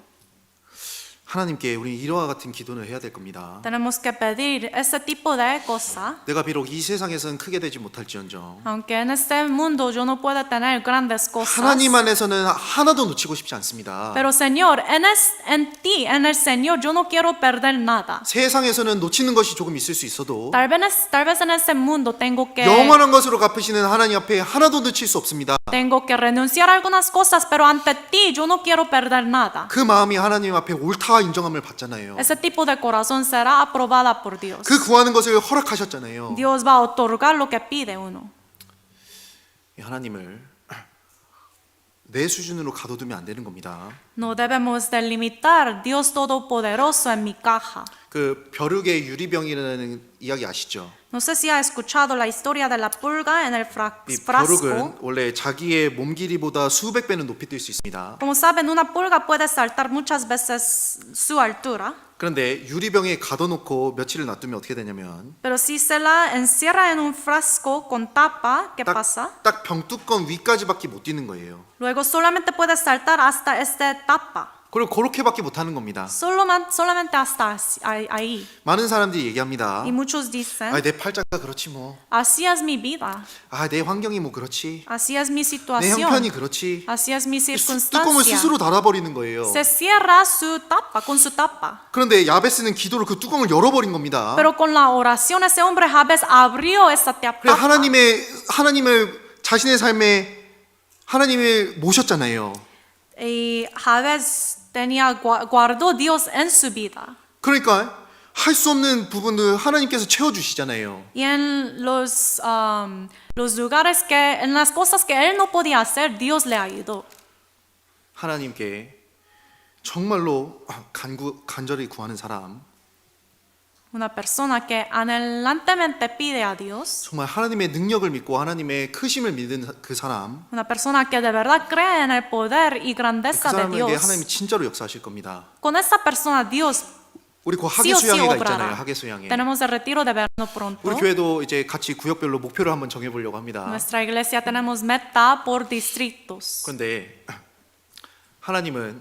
하나님께 우리 이러한 같은 기도를 해야 될 겁니다. Tenemos que pedir ese tipo de cosa. 내가 비록 이 세상에서는 크게 되지 못할지언정 Aunque en este mundo yo no pueda tener grandes cosas. 하나님 안에서는 하나도 놓치고 싶지 않습니다. Pero Señor, en ti, en el Señor, yo no quiero perder nada. 세상에서는 놓치는 것이 조금 있을 수 있어도 Tal vez en ese mundo tengo que 영원한 것으로 갚으시는 하나님 앞에 하나도 놓칠 수 없습니다. renunciar a algunas cosas, pero ante ti yo no quiero perder nada. 그 마음이 하나님 앞에 옳다 인정함을 받잖아요. Ese tipo de corazón será aprobada por Dios. 그 구하는 것을 허락하셨잖아요. Dios va a otorgar lo que pide uno. 하나님을 내 수준으로 가둬두면 안 되는 겁니다. No debemos delimitar Dios todopoderoso en mi caja. 그 벼룩의 유리병이라는 이야기 아시죠? No sé si ha escuchado la historia de la pulga en el 이 frasco. 벼룩은 원래 자기의 몸 길이보다 수백 배는 높이 뛸 수 있습니다. Como saben, una pulga puede saltar muchas veces su altura. 그런데 유리병에 가둬놓고 며칠을 놔두면 어떻게 되냐면 Pero si se la encierra en un frasco con tapa, ¿qué pasa? 딱 병뚜껑 위까지밖에 못 뛰는 거예요. Luego solamente puede saltar hasta esta tapa. 그리고 그렇게밖에 못 하는 겁니다. Solamente hasta ahí. 많은 사람들이 얘기합니다. Y muchos dicen, 내 팔자가 그렇지 뭐. así es mi vida, 내 환경이 뭐 그렇지. así es mi 내 situación, 형편이 그렇지. así es mi 뚜껑을 circunstancia. 스스로 닫아버리는 거예요. Se cierra su tapa con su tapa. 그런데 야베스는 기도로 그 뚜껑을 열어버린 겁니다. Pero con la oración ese hombre Jabez abrió esa 그래 tapa. 하나님을 자신의 삶에 하나님을 모셨잖아요. Y Jabez guardó Dios en su vida. 그러니까 할 수 없는 부분을 하나님께서 채워주시잖아요. Y en los lugares que, en las cosas que él no podía hacer, Dios le ayudó. 하나님께 정말로 간절히 구하는 사람, Una persona que anhelantemente pide a Dios, 정말 하나님의 능력을 믿고 하나님의 크심을 믿는 그 사람, una persona que de verdad cree en el poder y 그 grandeza de 사람에게 Dios, 하나님이 진짜로 역사하실 겁니다. con esa persona Dios 우리 그 sí o sí 하계수양회가 obrará. 있잖아요. 하계수양회. Tenemos el retiro de verano pronto. 우리 교회도 이제 같이 구역별로 목표를 한번 정해보려고 합니다. Nuestra iglesia tenemos meta por distritos. 그런데 하나님은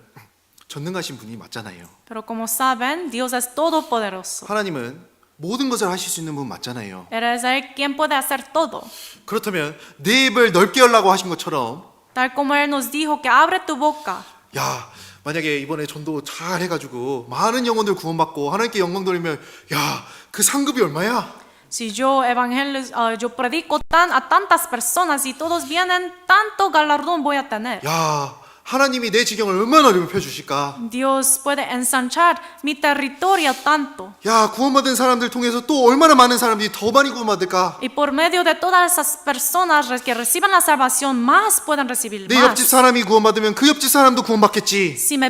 전능하신 분이 맞잖아요. Pero como saben, Dios es todopoderoso. 하나님은 모든 것을 하실 수 있는 분 맞잖아요. Eres Él quien puede hacer todo. 그렇다면 내 입을 넓게 열라고 하신 것처럼, Tal como Él nos dijo que abre tu boca. 야, 만약에 이번에 전도 잘 해가지고 많은 영혼들 구원받고 하나님께 영광 돌리면, 야, 그 상급이 얼마야? Si yo yo predico a tantas personas y todos vienen, tanto galardón voy a tener. 야, 하나님이 내 지경을 얼마나 넓혀 주실까? Dios puede ensanchar mi territorio tanto. 야, 구원받은 사람들 통해서 또 얼마나 많은 사람들이 더 많이 구원받을까? Y por medio de todas esas personas que reciben la salvación, más pueden recibir 내 옆집 más. 사람이 구원받으면 그 옆집 사람도 구원받겠지. Si mi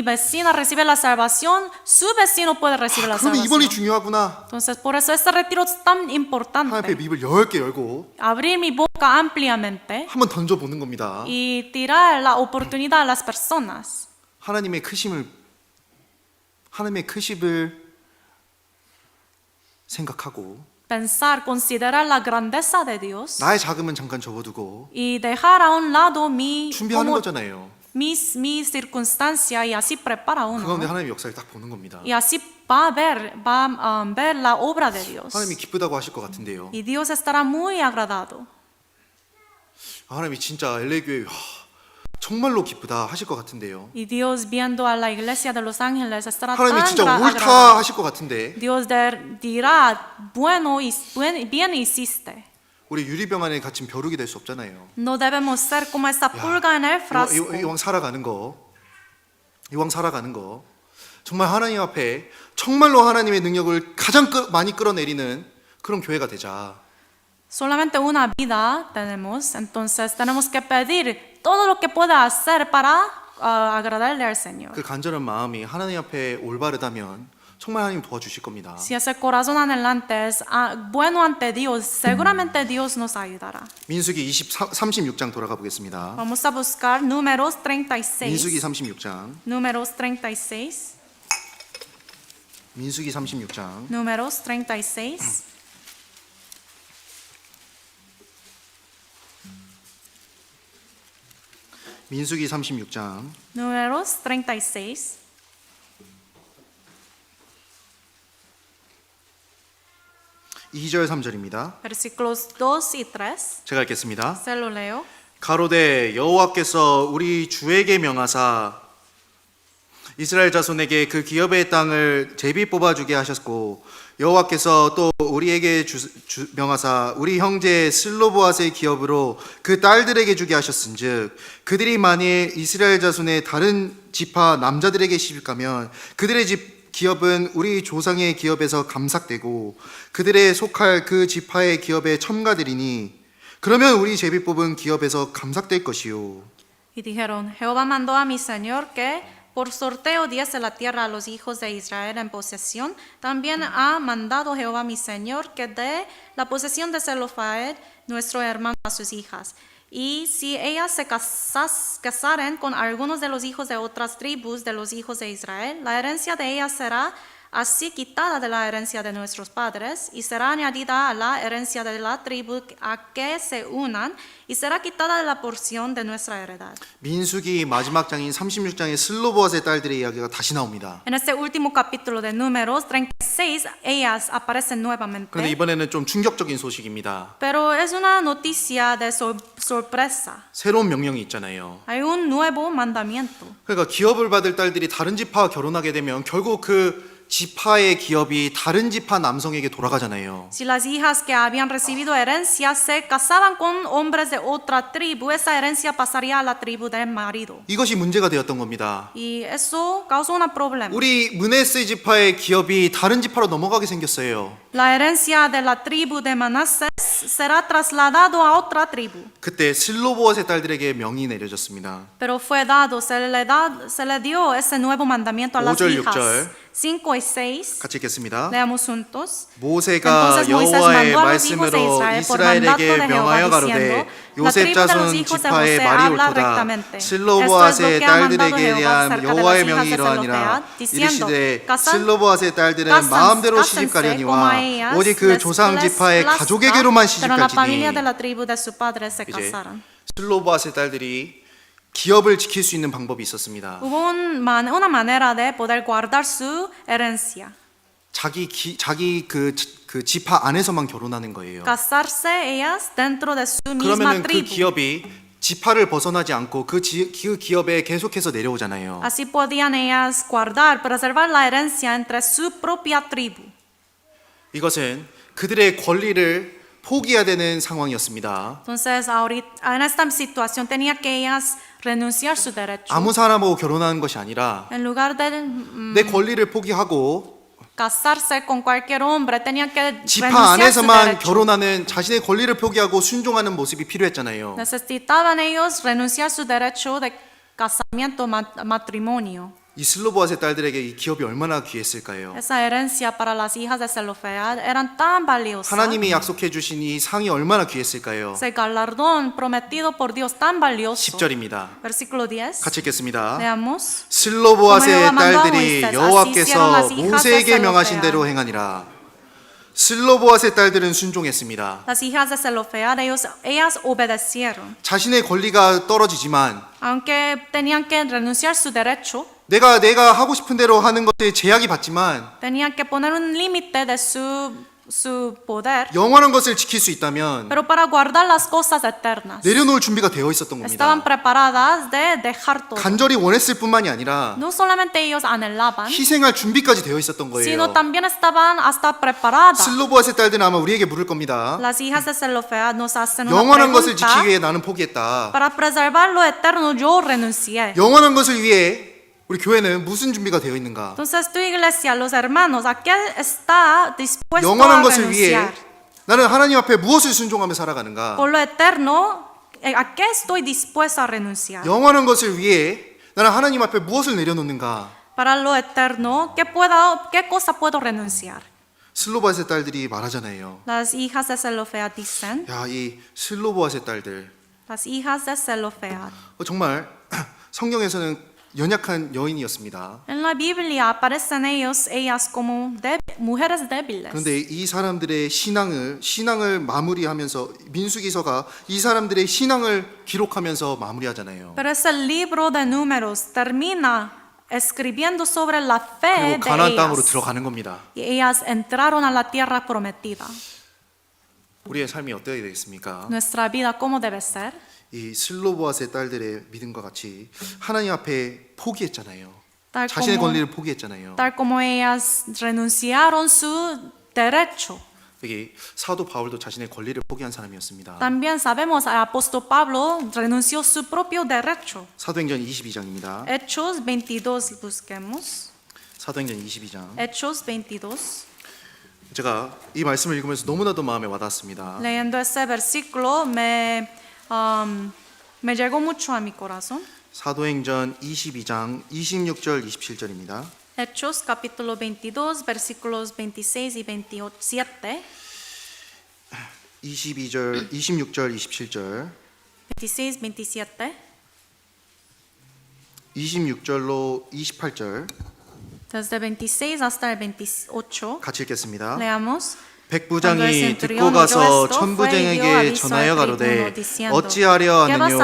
vecina recibe la salvación, su vecino puede recibir la 그러면 이번이 salvación. 중요하구나. Entonces, por eso este retiro es tan 하나님 앞에 importante. 입을 넓게 열고 Abrir mi boca ampliamente 한번 던져보는 겁니다. y tirar la oportunidad a las personas. 하나님의 크심을 생각하고 Pensar, considerar la grandeza de Dios 나의 자금은 잠깐 접어두고 y dejar a un lado 준비하는 거잖아요. mi circunstancia y así prepara 그 uno. 가운데 ¿no? 하나님의 역사를 딱 보는 겁니다. Y así va a ver la obra de Dios. 하나님이 기쁘다고 하실 것 같은데요. Y Dios estará muy agradado. 하나님이 진짜 LA 교회 정말로 기쁘다 하실 것 같은데요. Y Dios viendo a la iglesia de Los Ángeles estará 하나님이 tan 진짜 옳다 agradado. 하실 것 같은데 Dios dirá, bien hiciste. 우리 유리병 안에 갇힌 벼룩이 될 수 없잖아요. No debemos ser como esta pulga en el frasco. 이왕 살아가는 거 정말 하나님 앞에 정말로 하나님의 능력을 가장 많이 끌어내리는 그런 교회가 되자. Solamente una vida tenemos, entonces tenemos que pedir todo lo que pueda hacer para agradarle al Señor. 그 간절한 마음이 하나님 앞에 올바르다면 정말 하나님 도와주실 겁니다. Si ese corazón anhelante es bueno ante Dios, seguramente Dios nos ayudará. 민수기 36장 돌아가 보겠습니다. Vamos a buscar Números 36. 민수기 36장. Números 36. 민수기 36장. Números 36. 민수기 36장. Números 36. 2절 3절입니다. Versículos 2 y 3. 제가 읽겠습니다. Se lo leo. 가로되 여호와께서 우리 주에게 명하사 이스라엘 자손에게 그 기업의 땅을 제비 뽑아주게 하셨고 여호와께서 또 우리에게 명하사 우리 형제 슬로보앗의 기업으로 그 딸들에게 주게 하셨은즉 그들이 만일 이스라엘 자손의 다른 지파 남자들에게 시집가면 그들의 집 기업은 우리 조상의 기업에서 감삭되고 그들의 속할 그 지파의 기업에 첨가되리니 그러면 우리 제비 뽑은 기업에서 감삭될 것이요. Y dijeron, Jehová mandó a mi señor que por sorteo diese la tierra a los hijos de Israel en posesión. También ha mandado Jehová mi señor que dé la posesión de Zelofehad, nuestro hermano, a sus hijas. Y si ellas se casaren con algunos de los hijos de otras tribus de los hijos de Israel, la herencia de ellas será así quitada de la herencia de nuestros padres y será añadida a la herencia de la tribu a que se unan y será quitada de la porción de nuestra heredad. 민수기 마지막 장인 36장의 슬로보앗의 딸들의 이야기가 다시 나옵니다. En este último capítulo de Números 36, ellas aparecen nuevamente. 그런데 이번에는 좀 충격적인 소식입니다. Pero es una noticia de sorpresa. 새로운 명령이 있잖아요. Hay un nuevo mandamiento. 그러니까 기업을 받을 딸들이 다른 지파와 결혼하게 되면 결국 그 지파의 기업이 다른 지파 남성에게 돌아가잖아요. Si las hijas que habían recibido herencia se casaban con hombres de otra tribu, esa herencia pasaría a la tribu del marido. 이것이 문제가 되었던 겁니다. Y eso causó un problema. 우리 므네세 지파의 기업이 다른 지파로 넘어가게 생겼어요. La herencia de la tribu de Manasés será trasladado a otra tribu. 그때 슬로보앗의 딸들에게 명이 내려졌습니다. Pero fue dado, se le dio ese nuevo mandamiento a las 5절, hijas. 6절. 5 y 6. 같이 읽겠습니다. Leamos juntos. 모세가 Entonces Moisés 여호와의 mandó a los hijos de 말씀으로 Israel por mandato 이스라엘에게 de 명하여 Jehová 가로되 diciendo, la 요셉 tribu de los 자손 hijos de 지파의 José 말이 habla 옳도다. rectamente. Esto es 슬로보앗의 lo que ha mandado 딸들에게 Jehová 대한 acerca de 여호와의 las hijas 명이 de 이러하니라. Zelofehad, diciendo, 이르시되 "Casan- 슬로보앗의 딸들은 cásanse 마음대로 como a 시집가려니와 ellas 오직 그 les 조상 지파의 plazca, 가족에게로만 pero la familia 시집갈지니. de la tribu de su padre se 이제 casaron. 슬로보앗의 딸들이 기업을 지킬 수 있는 방법이 있었습니다. Hubo una manera de poder guardar su herencia. 자기 그 지파 안에서만 결혼하는 거예요. Casarse ellas dentro de su misma 그러면은 그 tribu. 기업이 지파를 벗어나지 않고 그 기업에 계속해서 내려오잖아요. Así podían ellas guardar, preservar la herencia entre su propia tribu. 이것은 그들의 권리를 포기해야 되는 상황이었습니다. Entonces, ahorita, en esta situación tenía que ellas renunciar su derecho. 아무 사람하고 결혼하는 것이 아니라 En lugar de 내 권리를 포기하고 casarse con cualquier hombre, tenían que 지파 renunciar su 안에서만 derecho. 결혼하는 자신의 권리를 포기하고 순종하는 모습이 필요했잖아요. Necesitaban ellos renunciar su derecho de casamiento, matrimonio. 이 슬로보앗의 딸들에게 이 기업이 얼마나 귀했을까요? Esa herencia para las hijas de Zelofehad eran tan valiosas. 하나님이 약속해 주신 이 상이 얼마나 귀했을까요? Ese galardón prometido por Dios tan valioso. 10절입니다. Versículo 10. 같이 읽겠습니다. Leamos. 슬로보앗의 딸들이 Como 여호와께서 las hijas 모세에게 de 명하신 대로 행하니라. 슬로보앗의 딸들은 순종했습니다. Las hijas de Zelofehad, ellas obedecieron. 자신의 권리가 떨어지지만 Aunque tenían que renunciar su derecho, 내가 하고 싶은 대로 하는 것에 제약이 받지만 tenían que poner un límite de su poder. 영원한 것을 지킬 수 있다면 Pero para guardar las cosas eternas, 내려놓을 준비가 되어 있었던 estaban 겁니다. preparadas de dejar todo. 간절히 원했을 뿐만이 아니라 No solamente ellos anhelaban, 희생할 준비까지 되어 있었던 sino 거예요. también estaban hasta preparadas. 슬로보앗의 딸들은 아마 우리에게 물을 겁니다. Las hijas de Zelofehad nos hacen una 영원한 것을 pregunta. 지키기 위해 나는 포기했다. Para preservar lo eterno, yo renuncié. 영원한 것을 위해 우리 교회는 무슨 준비가 되어 있는가? Entonces tu iglesia, los hermanos, ¿a qué está dispuesto 영원한 a 것을 위해 renunciar? 나는 하나님 앞에 무엇을 순종하며 살아가는가? Por lo eterno, ¿a qué estoy dispuesto a renunciar? 영원한 것을 위해 나는 하나님 앞에 무엇을 내려놓는가? Para lo eterno, ¿qué cosa puedo renunciar? 슬로보앗의 딸들이 말하잖아요. Las hijas de Zelofehad dicen, 야, 이 슬로보앗의 딸들 las hijas de Zelofehad. 정말 성경에서는 연약한 여인이었습니다. En la Biblia aparecen ellas como mujeres débiles. 그런데 이 사람들의 신앙을 마무리하면서 민수기서가 이 사람들의 신앙을 기록하면서 마무리하잖아요. Pero ese libro de números termina escribiendo sobre la fe 그리고 de 가나안 땅으로 ellas. 들어가는 겁니다. Y ellas entraron a la tierra prometida. 우리의 삶이 어떻게 되겠습니까? Nuestra vida, ¿cómo debe ser? 이 슬로보앗의 딸들의 믿음과 같이 하나님 앞에 포기했잖아요. Tal 자신의 como, 권리를 포기했잖아요. tal como ellas renunciaron su derecho. 여기 사도 바울도 자신의 권리를 포기한 사람이었습니다. También sabemos el apóstol Pablo renunció su propio derecho. 사도행전 22장입니다. Hechos 22 busquemos. 사도행전 22장. Hechos 22. 제가 이 말씀을 읽으면서 너무나도 마음에 와닿았습니다. Leyendo ese versículo me llegó mucho a mi corazón. 사도행전 22장 26절 27절입니다. Hechos capítulo 22 versículos 26 y 27. 26절 27절 26, 27. 26절로 28절 Desde 26 hasta el 28. 같이 읽겠습니다. Leamos. 백부장이 듣고 가서 천부장에게 전하여 가로되 어찌하려 하느뇨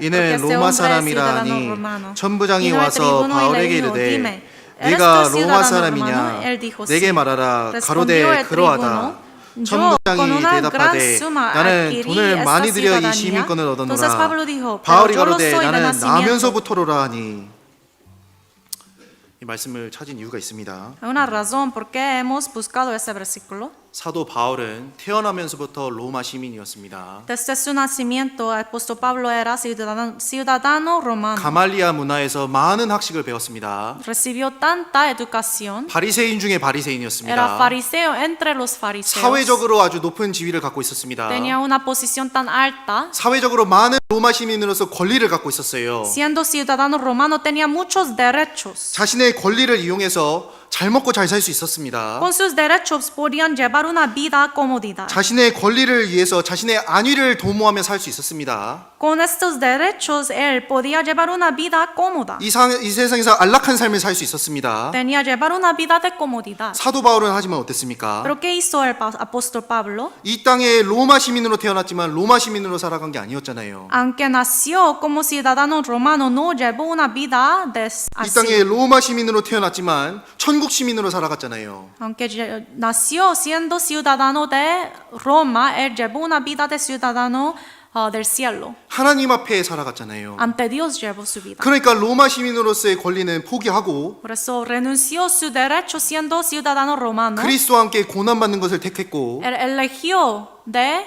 이는 로마 사람이라 하니 천부장이 와서 바울에게 이르되 네가 로마 사람이냐 내게 말하라 가로되 그러하다 천부장이 대답하되 나는 돈을 많이 들여 이 시민권을 얻었노라 바울이 가로되 나는 나면서부터로라 하니 이 말씀을 찾은 이유가 있습니다. Hay una razón por qué hemos buscado ese versículo. 사도 바울은 태어나면서부터 로마 시민이었습니다. Desde su nacimiento, el apóstol Pablo era ciudadano romano. 가말리아 문화에서 많은 학식을 배웠습니다. Recibió tanta educación. 바리새인 중에 Era 바리새인이었습니다. fariseo entre los fariseos. 사회적으로 아주 높은 지위를 갖고 있었습니다. Tenía una posición tan alta. 사회적으로 많은 로마 시민으로서 권리를 갖고 있었어요. Siendo ciudadano romano, tenía muchos derechos. 자신의 권리를 이용해서 잘 먹고 잘 살 수 있었습니다. Con sus derechos podían llevar una vida comodidad. 자신의 권리를 위해서 자신의 안위를 도모하며 살 수 있었습니다. Con estos derechos, él podía llevar una vida cómoda. 이 세상에서 안락한 삶을 살 수 있었습니다. Tenía llevar una vida de comodidad. 사도 바울은 하지만 어땠습니까? Pero ¿qué hizo el apóstol Pablo? 이 땅에 로마 시민으로 태어났지만 로마 시민으로 살아간 게 아니었잖아요. Aunque nació como ciudadano romano, no llevó una vida 이 así. 땅에 로마 시민으로 태어났지만 천국 시민으로 살아갔잖아요. Aunque nació siendo ciudadano de Roma, él llevó una vida de ciudadano del cielo. 하나님 앞에 살아갔잖아요. Ante Dios llevó su vida. 그러니까 로마 시민으로서의 권리는 포기하고 Por eso renunció su derecho siendo ciudadano romano. 그리스도와 함께 고난받는 것을 택했고 Él eligió de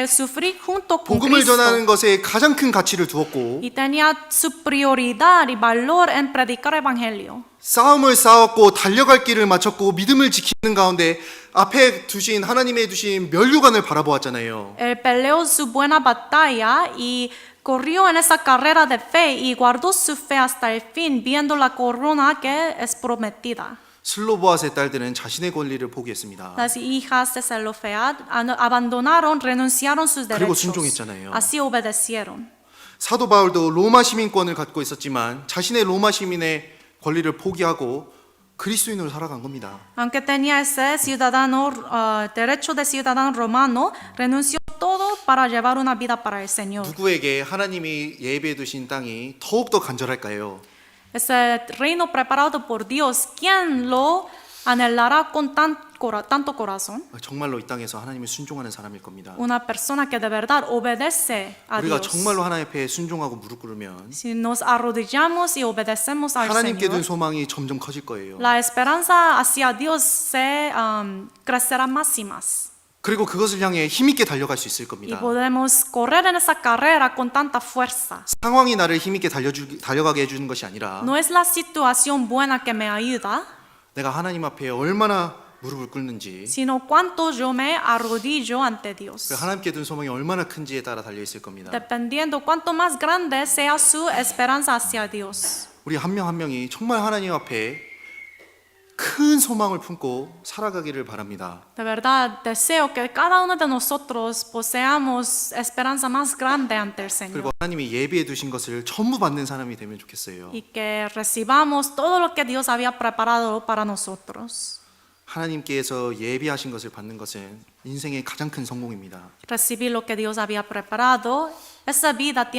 sufrir junto con 복음을 Cristo. 전하는 것에 가장 큰 가치를 두었고 Y tenía su prioridad y valor en predicar el evangelio. 싸움을 싸웠고 달려갈 길을 마쳤고 믿음을 지키는 가운데 앞에 두신 하나님의 두신 면류관을 바라보았잖아요. Él peleó su buena batalla y corrió en esa carrera de fe y guardó su fe hasta el fin, viendo la corona que es prometida. 슬로보아스의 딸들은 자신의 권리를 포기했습니다. Las hijas de Zelofead abandonaron, renunciaron sus 그리고 derechos. 순종했잖아요. Así obedecieron. 사도 바울도 로마 시민권을 갖고 있었지만 자신의 로마 시민의 권리를 포기하고 그리스도인으로 살아간 겁니다. Aunque tenía ese derecho de ciudadano romano, renunció todo para llevar una vida para el Señor. 누구에게 하나님이 예비해 두신 땅이 더욱더 간절할까요? Ese reino preparado por Dios, ¿quién lo anhelará con tanto corazón? 정말로 이 땅에서 하나님을 순종하는 사람일 겁니다. Una persona que de verdad obedece a 우리가 Dios. 정말로 하나님 앞에 순종하고 무릎 꿇으면 Si nos arrodillamos y obedecemos al 하나님께 둔 Señor, 소망이 점점 커질 거예요. la esperanza hacia Dios se crecerá más y más. 그리고 그것을 향해 힘있게 달려갈 수 있을 Y 겁니다. podemos correr en esa carrera con tanta fuerza. 상황이 나를 힘있게 달려가게 해주는 것이 아니라 No es la situación buena que me ayuda, 내가 하나님 앞에 얼마나 무릎을 꿇는지 sino cuánto yo me arrodillo ante Dios. 하나님께 둔 소망이 얼마나 큰지에 따라 달려 있을 겁니다. Dependiendo cuánto más grande sea su esperanza hacia Dios. 우리 한 명 한 명이 정말 하나님 앞에 큰 소망을 품고 살아가기를 바랍니다. De verdad, deseo que cada uno de nosotros poseamos esperanza más grande ante el Señor. 그리고 하나님이 예비해 두신 것을 전부 받는 사람이 되면 좋겠어요. Y que recibamos todo lo que Dios había preparado para nosotros. 하나님께서 예비하신 것을 받는 것은 인생의 가장 큰 성공입니다. Recibir lo que Dios había preparado, esa vida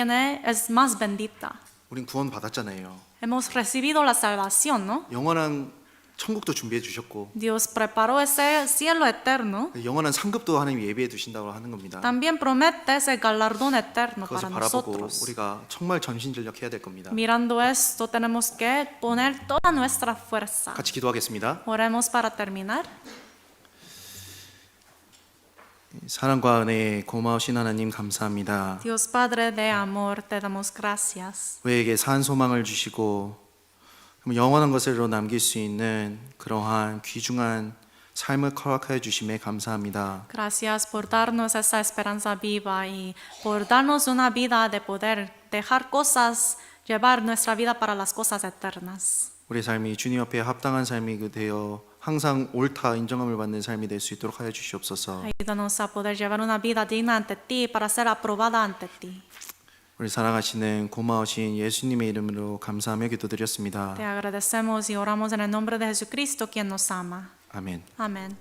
es más bendita. 우린 구원 받았잖아요. Hemos recibido la salvación, ¿no? 영원한 천국도 준비해 주셨고 Dios preparó ese cielo eterno. 영원한 상급도 하나님 예비해 두신다고 하는 겁니다. También promete ese galardón eterno 그것을 para 바라보고 nosotros. 우리가 정말 전신전력해야 될 겁니다. Mirando esto, tenemos que poner toda nuestra fuerza. 같이 기도하겠습니다. Oremos para terminar. 사랑과 은혜 고마우신 하나님 감사합니다. Dios Padre de amor, te damos gracias. 우리에게 산 소망을 주시고 영원한 것으로 남길 수 있는 그러한 귀중한 삶을 허락하여 주심에 감사합니다. Gracias por darnos esa esperanza viva y por darnos una vida de poder dejar cosas, llevar nuestra vida para las cosas eternas. 우리 삶이 주님 앞에 합당한 삶이 되어 항상 옳다 인정함을 받는 삶이 될 수 있도록 하여 주시옵소서. Ayúdanos a poder llevar una vida digna ante ti para ser aprobada ante ti. 우리 사랑하시는 고마우신 예수님의 이름으로 감사하며 기도드렸습니다. Te agradecemos y oramos en el nombre de Jesucristo, quien nos ama. 아멘. Amén.